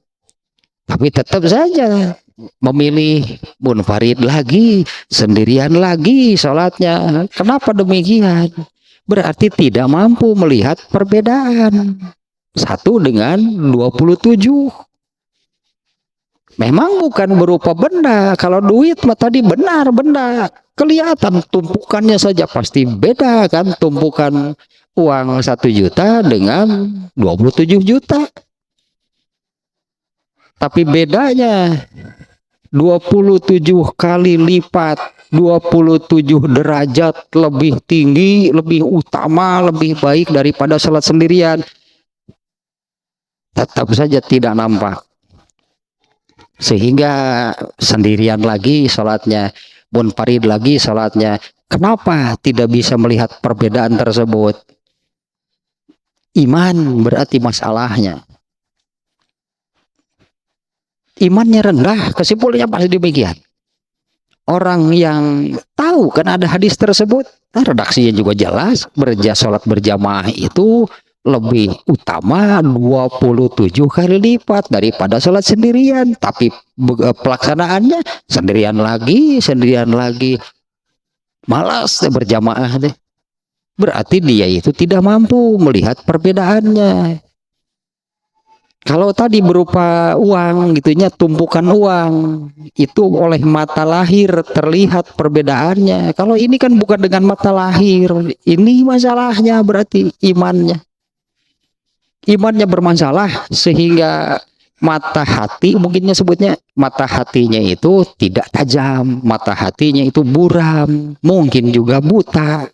Tapi tetap saja memilih munfarid lagi, sendirian lagi sholatnya. Kenapa demikian? Berarti tidak mampu melihat perbedaan 1 dengan 27. Memang bukan berupa benda. Kalau duit mah tadi benar benda. Kelihatan tumpukannya saja pasti beda kan. Tumpukan uang 1 juta dengan 27 juta. Tapi bedanya 27 kali lipat, 27 derajat lebih tinggi, lebih utama, lebih baik daripada sholat sendirian. Tetap saja tidak nampak. Sehingga sendirian lagi sholatnya, munfarid lagi sholatnya. Kenapa tidak bisa melihat perbedaan tersebut? Iman berarti masalahnya. Imannya rendah, kesimpulannya pasti demikian. Orang yang tahu kan ada hadis tersebut, redaksinya juga jelas, sholat berjamaah itu lebih utama 27 kali lipat daripada sholat sendirian. Tapi pelaksanaannya sendirian lagi. Malas deh berjamaah deh. Berarti dia itu tidak mampu melihat perbedaannya. Kalau tadi berupa uang gitunya, tumpukan uang itu oleh mata lahir terlihat perbedaannya. Kalau ini kan bukan dengan mata lahir, ini masalahnya berarti imannya bermasalah sehingga mata hati, mungkinnya sebutnya mata hatinya itu tidak tajam, mata hatinya itu buram, mungkin juga buta,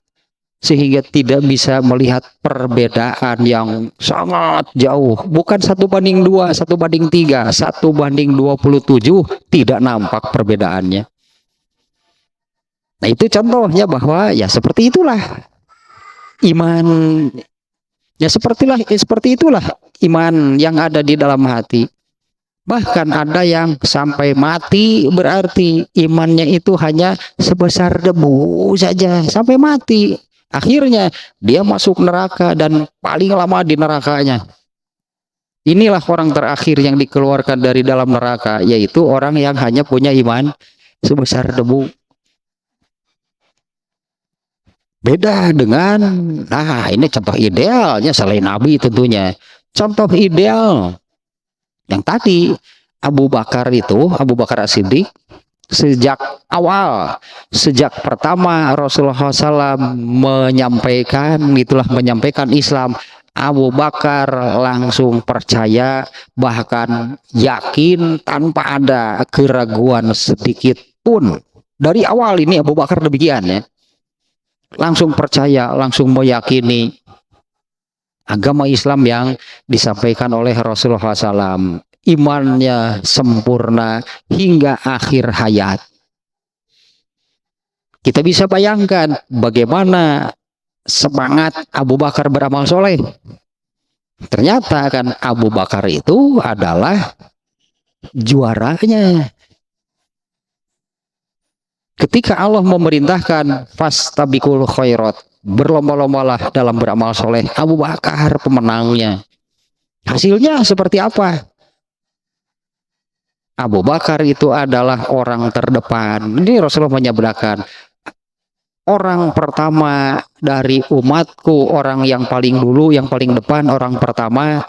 sehingga tidak bisa melihat perbedaan yang sangat jauh. Bukan 1:2, 1:3, 1:27, tidak nampak perbedaannya. Nah, itu contohnya bahwa ya seperti itulah iman. Ya seperti itulah iman yang ada di dalam hati. Bahkan ada yang sampai mati berarti imannya itu hanya sebesar debu saja sampai mati. Akhirnya dia masuk neraka dan paling lama di nerakanya. Inilah orang terakhir yang dikeluarkan dari dalam neraka, yaitu orang yang hanya punya iman sebesar debu. Beda dengan, nah ini contoh idealnya selain Nabi tentunya. Contoh ideal yang tadi Abu Bakar As-Siddiq, sejak pertama Rasulullah SAW menyampaikan Islam, Abu Bakar langsung percaya, bahkan yakin tanpa ada keraguan sedikit pun. Dari awal ini Abu Bakar demikian ya, langsung percaya, langsung meyakini agama Islam yang disampaikan oleh Rasulullah SAW. Imannya sempurna hingga akhir hayat. Kita bisa bayangkan bagaimana semangat Abu Bakar beramal soleh. Ternyata kan Abu Bakar itu adalah juaranya. Ketika Allah memerintahkan fastabiqul khairat, berlomba-lombalah dalam beramal soleh, Abu Bakar pemenangnya. Hasilnya seperti apa? Abu Bakar itu adalah orang terdepan. Ini Rasulullah menyabdakan, orang pertama dari umatku, orang yang paling dulu, yang paling depan, orang pertama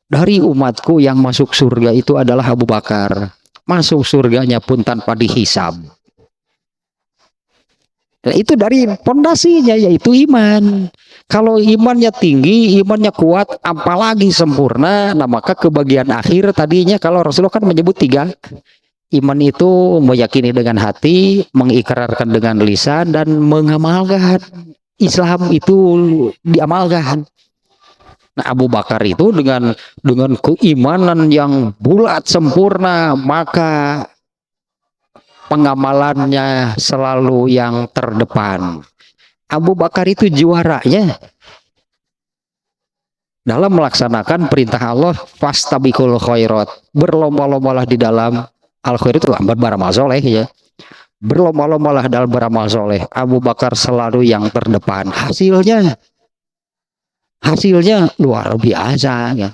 dari umatku yang masuk surga itu adalah Abu Bakar. Masuk surganya pun tanpa dihisab. Dan itu dari pondasinya, yaitu iman. Kalau imannya tinggi, imannya kuat, apalagi sempurna, nah maka ke bagian akhir tadinya kalau Rasulullah kan menyebut 3. Iman itu meyakini dengan hati, mengikrarkan dengan lisan, dan mengamalkan. Islam itu diamalkan. Nah, Abu Bakar itu dengan keimanan yang bulat sempurna, maka pengamalannya selalu yang terdepan. Abu Bakar itu juaranya dalam melaksanakan perintah Allah, fastabiqul khairat, berlomba-lombalah di dalam al-khair itu beramal soleh ya. Berlomba-lombalah dalam beramal soleh. Abu Bakar selalu yang terdepan. Hasilnya luar biasa ya.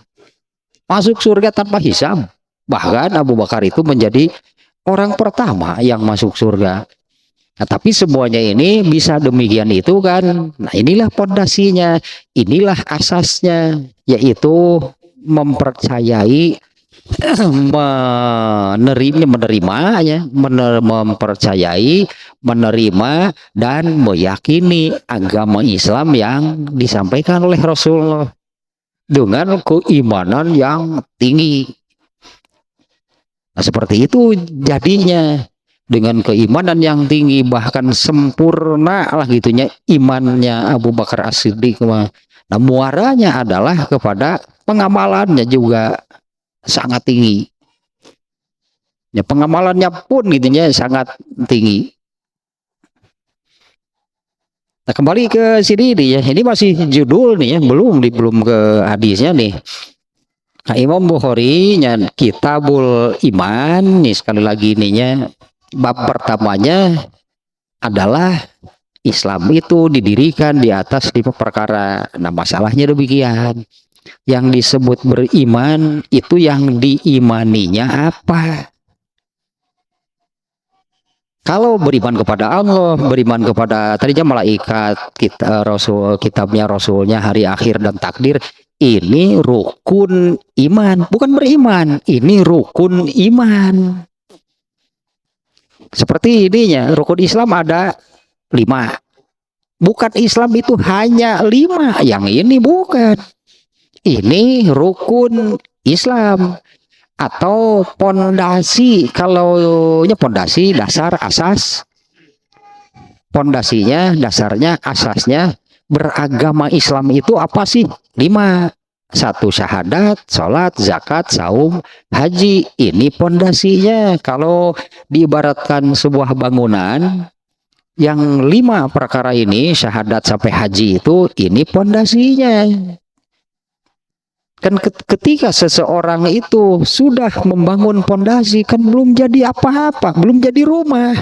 Masuk surga tanpa hisab. Bahkan Abu Bakar itu menjadi orang pertama yang masuk surga. Nah, tapi semuanya ini bisa demikian itu kan. Nah, inilah pondasinya, inilah asasnya, yaitu mempercayai, mempercayai, menerima dan meyakini agama Islam yang disampaikan oleh Rasulullah dengan keimanan yang tinggi. Nah, seperti itu jadinya, dengan keimanan yang tinggi, bahkan sempurna lah gitunya imannya Abu Bakar As-Siddiq. Nah, muaranya adalah kepada pengamalannya juga sangat tinggi. Ya, pengamalannya pun gitunya sangat tinggi. Nah, kembali ke sini nih ya. Ini masih judul nih ya, belum ke hadisnya nih. Nah, Imam Bukhari Kitabul Iman nih, sekali lagi ininya bab pertamanya adalah Islam itu didirikan di atas 5 perkara. Nah, masalahnya demikian. Yang disebut beriman itu yang diimaninya apa? Kalau beriman kepada Allah, beriman kepada tadinya malaikat, Rasul, kitabnya, Rasulnya, hari akhir dan takdir, ini rukun iman, bukan beriman, ini rukun iman. Seperti ininya, rukun Islam ada 5. Bukan Islam itu hanya 5, yang ini bukan. Ini rukun Islam atau pondasi. Kalau pondasi, dasar, asas. Pondasinya, dasarnya, asasnya beragama Islam itu apa sih? 5. 1 syahadat, sholat, zakat, saum, haji. Ini pondasinya. Kalau diibaratkan sebuah bangunan, yang 5 perkara ini, syahadat sampai haji itu, ini pondasinya. Kan ketika seseorang itu sudah membangun pondasi, kan belum jadi apa-apa, belum jadi rumah.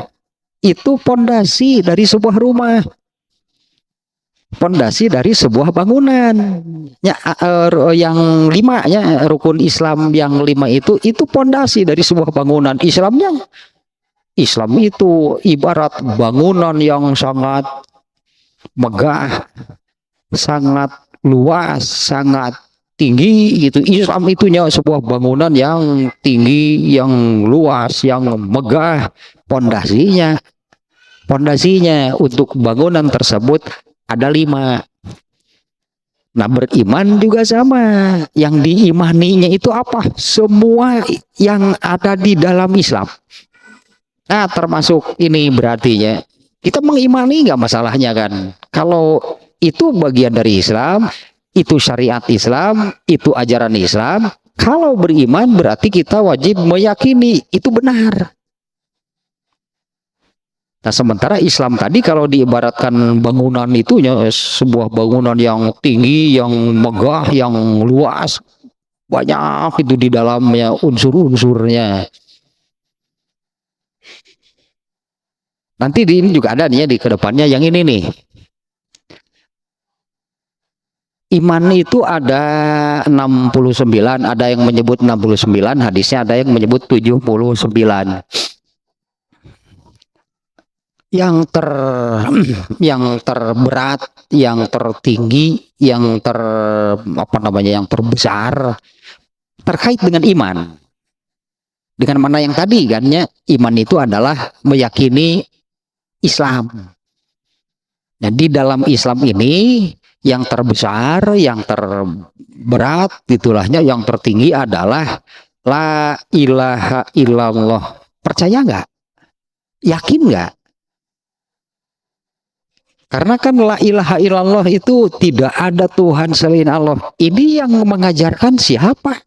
Itu pondasi dari sebuah rumah. Pondasi dari sebuah bangunan. Ya, yang 5 ya, rukun Islam yang 5 itu pondasi dari sebuah bangunan. Islam itu ibarat bangunan yang sangat megah, sangat luas, sangat tinggi gitu. Islam itunya sebuah bangunan yang tinggi, yang luas, yang megah. Pondasinya untuk bangunan tersebut ada 5. Nah, beriman juga sama. Yang diimaninya itu apa? Semua yang ada di dalam Islam. Nah, termasuk ini berarti kita mengimani nggak masalahnya kan? Kalau itu bagian dari Islam, itu syariat Islam, itu ajaran Islam. Kalau beriman berarti kita wajib meyakini itu benar. Nah, sementara Islam tadi kalau diibaratkan bangunan itu ya sebuah bangunan yang tinggi, yang megah, yang luas, banyak itu di dalamnya unsur-unsurnya. Nanti di ini juga ada nih ya di kedepannya yang ini nih. Iman itu ada 69, ada yang menyebut 69, hadisnya ada yang menyebut 79. Yang yang terberat, yang tertinggi, yang yang terbesar terkait dengan iman. Dengan mana yang tadi kan ya, iman itu adalah meyakini Islam. Nah, di dalam Islam ini yang terbesar, yang terberat, itulahnya yang tertinggi adalah la ilaha illallah. Percaya nggak? Yakin nggak? Karena kan la ilaha illallah itu tidak ada Tuhan selain Allah. Ini yang mengajarkan siapa?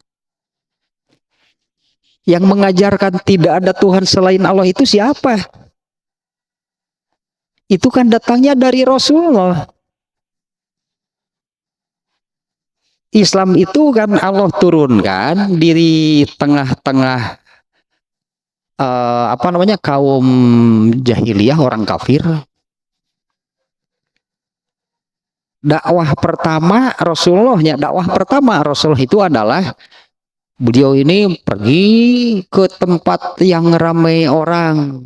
Yang mengajarkan tidak ada Tuhan selain Allah itu siapa? Itu kan datangnya dari Rasulullah. Islam itu kan Allah turunkan di tengah-tengah kaum jahiliyah, orang kafir. Dakwah pertama Rasulullah itu adalah beliau ini pergi ke tempat yang ramai orang,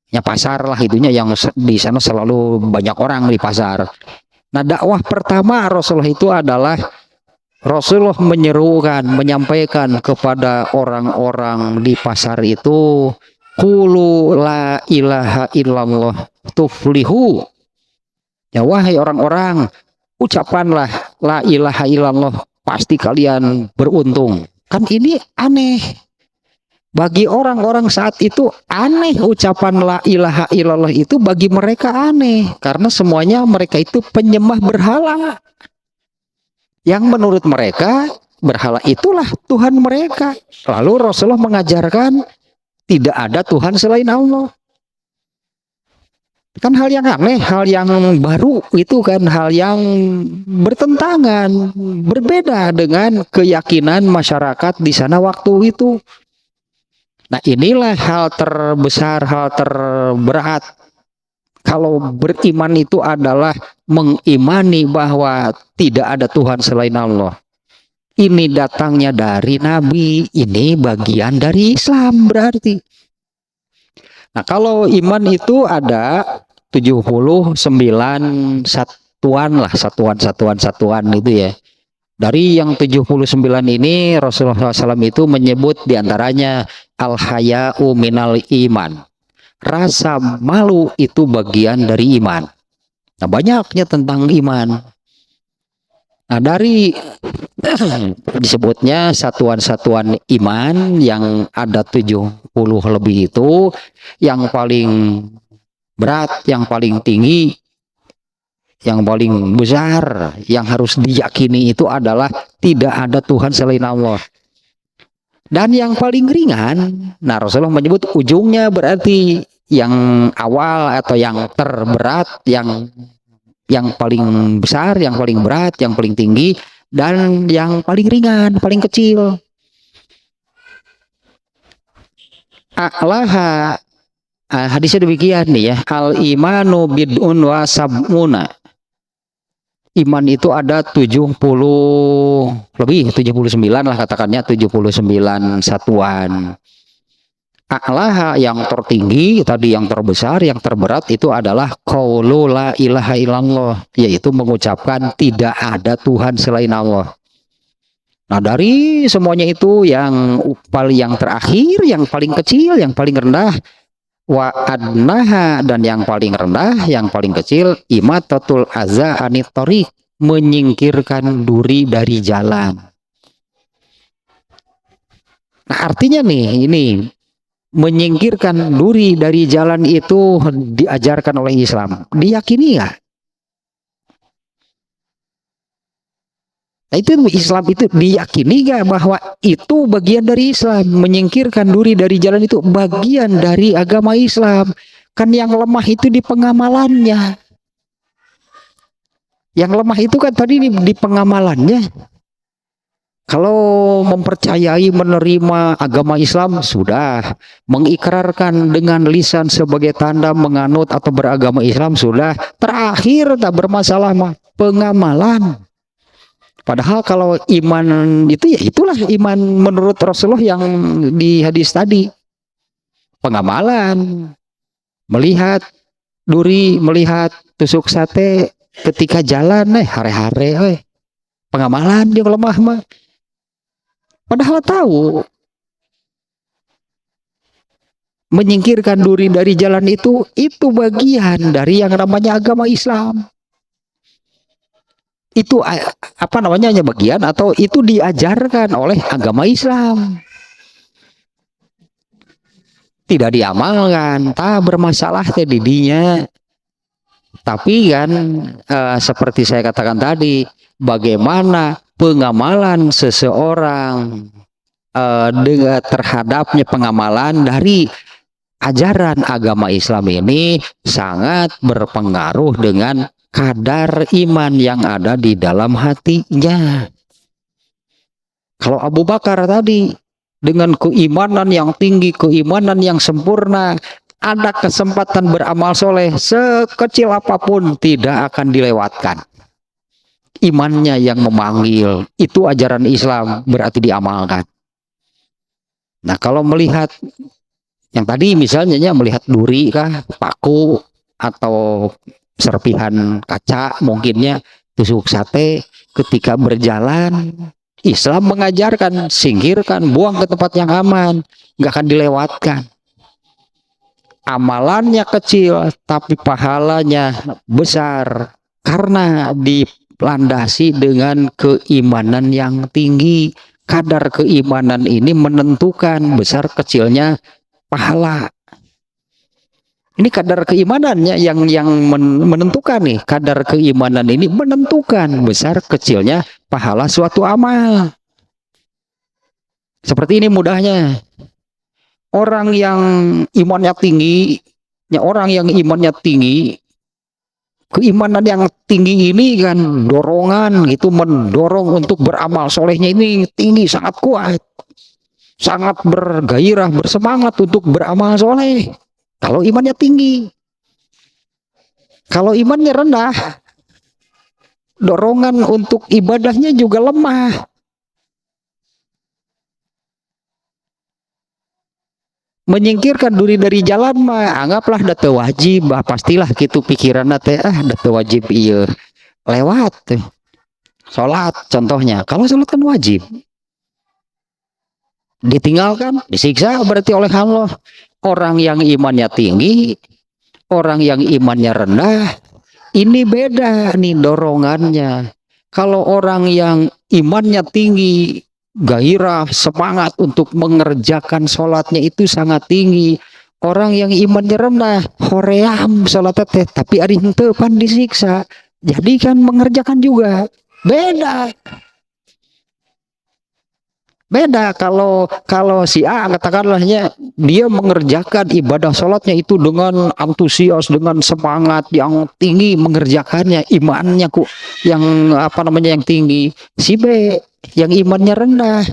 ya pasar lah itunya, yang di sana selalu banyak orang di pasar. Nah, dakwah pertama Rasulullah itu adalah Rasulullah menyampaikan kepada orang-orang di pasar itu, qulu la ilaha illallah tuflihu. Ya wahai orang-orang, ucapanlah la ilaha illallah, pasti kalian beruntung. Kan ini aneh. Bagi orang-orang saat itu aneh ucapan la ilaha illallah itu, bagi mereka aneh. Karena semuanya mereka itu penyembah berhala. Yang menurut mereka berhala itulah Tuhan mereka. Lalu Rasulullah mengajarkan tidak ada Tuhan selain Allah. Kan hal yang aneh, hal yang baru, itu kan hal yang bertentangan, berbeda dengan keyakinan masyarakat di sana waktu itu. Nah, inilah hal terbesar, hal terberat. Kalau beriman itu adalah mengimani bahwa tidak ada Tuhan selain Allah. Ini datangnya dari Nabi, ini bagian dari Islam berarti. Nah, kalau iman itu ada 79 satuan lah, satuan itu ya. Dari yang 79 ini Rasulullah SAW itu menyebut diantaranya al-haya'u minal iman. Rasa malu itu bagian dari iman. Nah, banyaknya tentang iman. Nah, dari disebutnya satuan-satuan iman yang ada 70 lebih itu, yang paling berat, yang paling tinggi, yang paling besar, yang harus diyakini itu adalah tidak ada Tuhan selain Allah. Dan yang paling ringan, nah Rasulullah menyebut ujungnya berarti yang awal atau yang terberat, yang paling besar, yang paling berat, yang paling tinggi, dan yang paling ringan, paling kecil. A'laha, hadisnya demikian nih ya, al imanu bid'un wa sab'una. Iman itu ada 70 lebih, 79 lah katakannya, 79 satuan. A'laha yang tertinggi tadi, yang terbesar, yang terberat itu adalah qaulu la ilaha illallah, yaitu mengucapkan tidak ada Tuhan selain Allah. Nah, dari semuanya itu yang terakhir, yang paling kecil, yang paling rendah, wa adnaha, dan yang paling rendah, yang paling kecil, imatatul aza anit thoriq, menyingkirkan duri dari jalan. Nah, artinya nih, ini menyingkirkan duri dari jalan itu diajarkan oleh Islam. Diyakini nggak? Nah, itu Islam itu diyakini nggak bahwa itu bagian dari Islam? Menyingkirkan duri dari jalan itu bagian dari agama Islam. Kan yang lemah itu di pengamalannya. Yang lemah itu kan tadi di pengamalannya. Kalau mempercayai menerima agama Islam sudah, mengikrarkan dengan lisan sebagai tanda menganut atau beragama Islam sudah, terakhir tak bermasalah mah pengamalan. Padahal kalau iman itu ya itulah iman menurut Rasulullah yang di hadis tadi. Pengamalan, melihat duri, melihat tusuk sate ketika jalan hare-hare pengamalan dia lemah mah. Padahal tahu menyingkirkan duri dari jalan itu bagian dari yang namanya agama Islam. Itu apa namanya hanya bagian atau itu diajarkan oleh agama Islam. Tidak diamalkan, tak bermasalah didinya. Tapi kan seperti saya katakan tadi, bagaimana pengamalan seseorang dengan terhadapnya pengamalan dari ajaran agama Islam ini sangat berpengaruh dengan kadar iman yang ada di dalam hatinya. Kalau Abu Bakar tadi dengan keimanan yang tinggi, keimanan yang sempurna, ada kesempatan beramal soleh sekecil apapun tidak akan dilewatkan. Imannya yang memanggil, itu ajaran Islam berarti diamalkan. Nah kalau melihat yang tadi misalnya melihat duri kah, paku atau serpihan kaca mungkinnya, tusuk sate ketika berjalan, Islam mengajarkan singkirkan, buang ke tempat yang aman, nggak akan dilewatkan. Amalannya kecil tapi pahalanya besar karena dilandasi dengan keimanan yang tinggi. Kadar keimanan ini menentukan besar kecilnya pahala. Ini kadar keimanannya yang menentukan nih. Kadar keimanan ini menentukan besar kecilnya pahala suatu amal. Seperti ini mudahnya. Orang yang imannya tinggi, keimanan yang tinggi ini kan dorongan gitu, mendorong untuk beramal solehnya ini tinggi, sangat kuat, sangat bergairah, bersemangat untuk beramal soleh. Kalau imannya tinggi, kalau imannya rendah, dorongan untuk ibadahnya juga lemah. Menyingkirkan duri dari jalan mah anggaplah datu wajib, pastilah gitu pikiran teh datu wajib iya lewat sholat contohnya. Kalau sholat kan wajib, ditinggalkan disiksa berarti oleh Allah. Orang yang imannya tinggi, orang yang imannya rendah, ini beda nih dorongannya. Kalau orang yang imannya tinggi, gairah, semangat untuk mengerjakan sholatnya itu sangat tinggi. Orang yang imannya rendah, hoream sholat teh, tapi ari henteu pan disiksa. Jadi kan mengerjakan juga beda. Beda kalau si A katakanlahnya dia mengerjakan ibadah sholatnya itu dengan antusias, dengan semangat yang tinggi mengerjakannya, imannya yang apa namanya yang tinggi. Si B yang imannya rendah,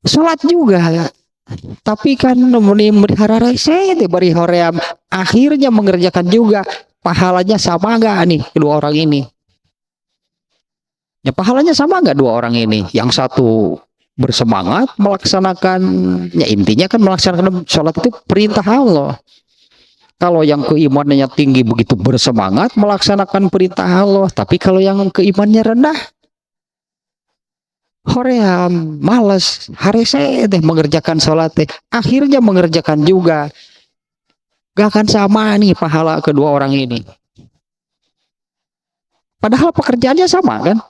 sholat juga, tapi kan bari hoream, akhirnya mengerjakan juga, pahalanya sama nggak nih kedua orang ini? Ya pahalanya sama nggak dua orang ini? Yang satu bersemangat melaksanakan, ya intinya kan melaksanakan sholat itu perintah Allah. Kalau yang keimanannya tinggi begitu bersemangat melaksanakan perintah Allah, tapi kalau yang keimanannya rendah, hoream, males, harese deh mengerjakan sholat teh, akhirnya mengerjakan juga, gak akan sama nih pahala kedua orang ini. Padahal pekerjaannya sama kan?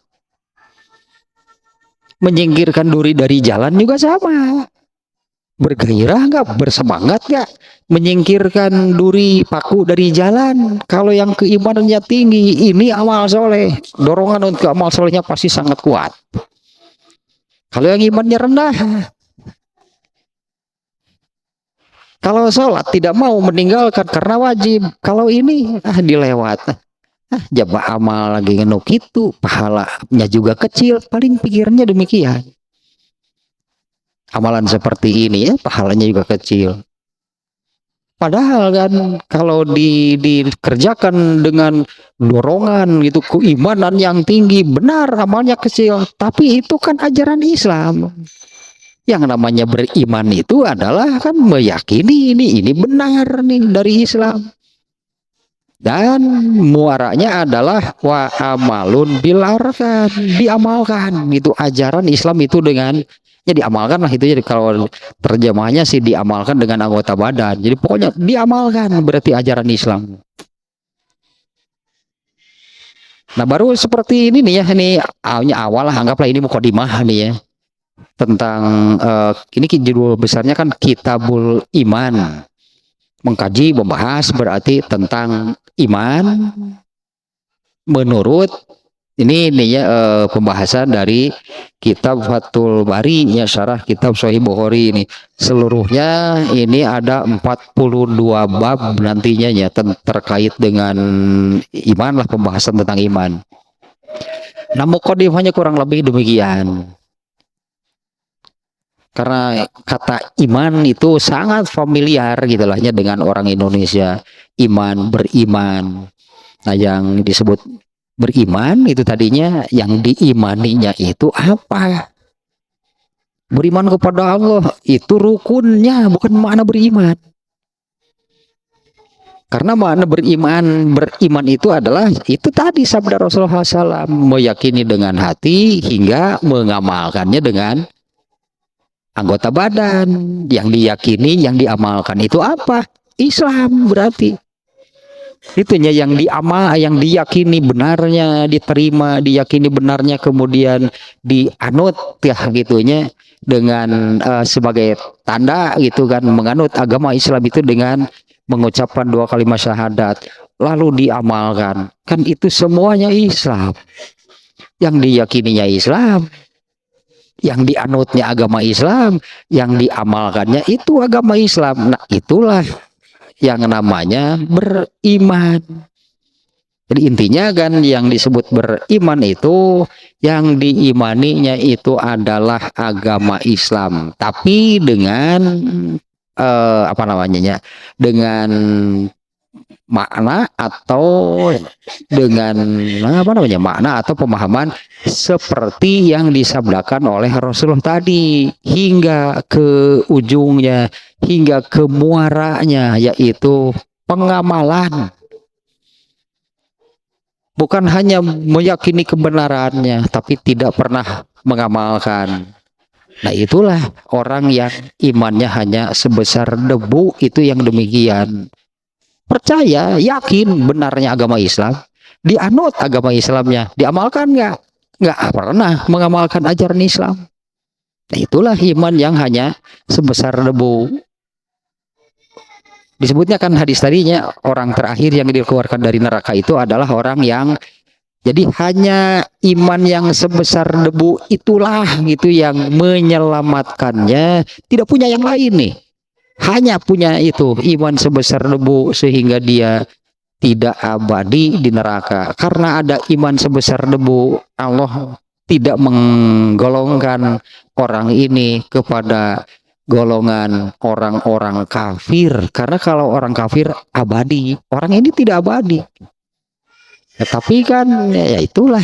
Menyingkirkan duri dari jalan juga sama, bergairah nggak, bersemangat nggak menyingkirkan duri paku dari jalan. Kalau yang keimanannya tinggi, ini amal soleh, dorongan untuk amal solehnya pasti sangat kuat. Kalau yang imannya rendah, Kalau sholat tidak mau meninggalkan karena wajib. Kalau ini dilewat. Jabah amal lagi ngenuk itu, pahalanya juga kecil. Paling pikirannya demikian. Amalan seperti ini ya pahalanya juga kecil. Padahal kan kalau dikerjakan dengan dorongan gitu keimanan yang tinggi, benar amalnya kecil, tapi itu kan ajaran Islam. Yang namanya beriman itu adalah kan meyakini ini benar nih dari Islam. Dan muaranya adalah wa amalun bil arkan, diamalkan itu ajaran Islam itu dengan ya diamalkan lah itu. Jadi kalau terjemahnya sih diamalkan dengan anggota badan. Jadi pokoknya diamalkan berarti ajaran Islam. Nah baru seperti ini nih ya, ini awal lah, anggaplah ini mukadimah nih ya tentang ini judul besarnya kan Kitabul Iman, mengkaji membahas berarti tentang iman menurut ini nih ya pembahasan dari kitab Fathul Bari ya, syarah kitab Sahih Bukhari ini. Seluruhnya ini ada 42 bab nantinya ya terkait dengan iman lah, pembahasan tentang iman. Nah mukadimahnya kurang lebih demikian. Karena kata iman itu sangat familiar gitu lah ya dengan orang Indonesia. Iman, beriman. Nah yang disebut beriman itu tadinya yang diimaninya itu apa? Beriman kepada Allah itu rukunnya, bukan makna beriman. Karena makna beriman itu adalah itu tadi sabda Rasulullah SAW, meyakini dengan hati hingga mengamalkannya dengan anggota badan. Yang diyakini, yang diamalkan itu apa? Islam berarti. Itunya yang diamal, yang diyakini benarnya, diterima, diyakini benarnya, kemudian dianut ya gitunya dengan sebagai tanda gitu kan, menganut agama Islam itu dengan mengucapkan 2 kalimat syahadat lalu diamalkan. Kan itu semuanya Islam. Yang diyakininya Islam, yang dianutnya agama Islam, yang diamalkannya itu agama Islam. Nah itulah yang namanya beriman. Jadi intinya kan yang disebut beriman itu yang diimaninya itu adalah agama Islam, tapi dengan apa namanya ya, dengan makna atau dengan apa namanya makna atau pemahaman seperti yang disabdakan oleh Rasulullah tadi hingga ke ujungnya, hingga ke muaranya, yaitu pengamalan. Bukan hanya meyakini kebenarannya tapi tidak pernah mengamalkan. Nah itulah orang yang imannya hanya sebesar debu, itu yang demikian. Percaya, yakin benarnya agama Islam, dianut agama Islamnya, diamalkan nggak pernah mengamalkan ajaran Islam. Nah itulah iman yang hanya sebesar debu. Disebutnya kan hadis tadinya orang terakhir yang dikeluarkan dari neraka itu adalah orang yang jadi hanya iman yang sebesar debu itulah gitu yang menyelamatkannya, tidak punya yang lain nih. Hanya punya itu iman sebesar debu sehingga dia tidak abadi di neraka. Karena ada iman sebesar debu, Allah tidak menggolongkan orang ini kepada golongan orang-orang kafir. Karena kalau orang kafir abadi, orang ini tidak abadi. Ya, tapi kan ya itulah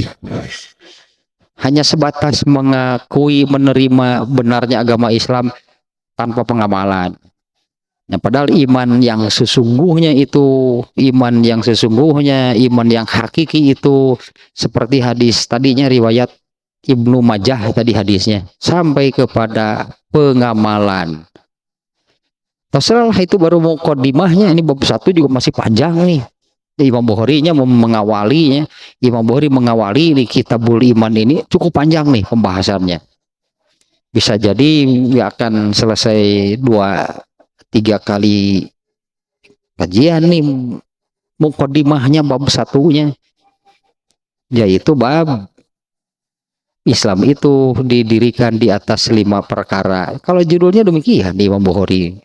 hanya sebatas mengakui, menerima benarnya agama Islam tanpa pengamalan. Nah, padahal iman yang sesungguhnya itu, iman yang sesungguhnya, iman yang hakiki itu seperti hadis tadinya riwayat Ibnu Majah tadi hadisnya, sampai kepada pengamalan. Terserah itu baru mukadimahnya, ini bab 1 juga masih panjang nih. Imam Bukhari-nya mengawalinya, Imam Bukhari mengawali di Kitabul Iman ini cukup panjang nih pembahasannya. Bisa jadi nggak akan selesai 2-3 kali kajian nih mukadimahnya bab 1-nya, yaitu bab Islam itu didirikan di atas 5 perkara. Kalau judulnya demikian di Imam Bukhari.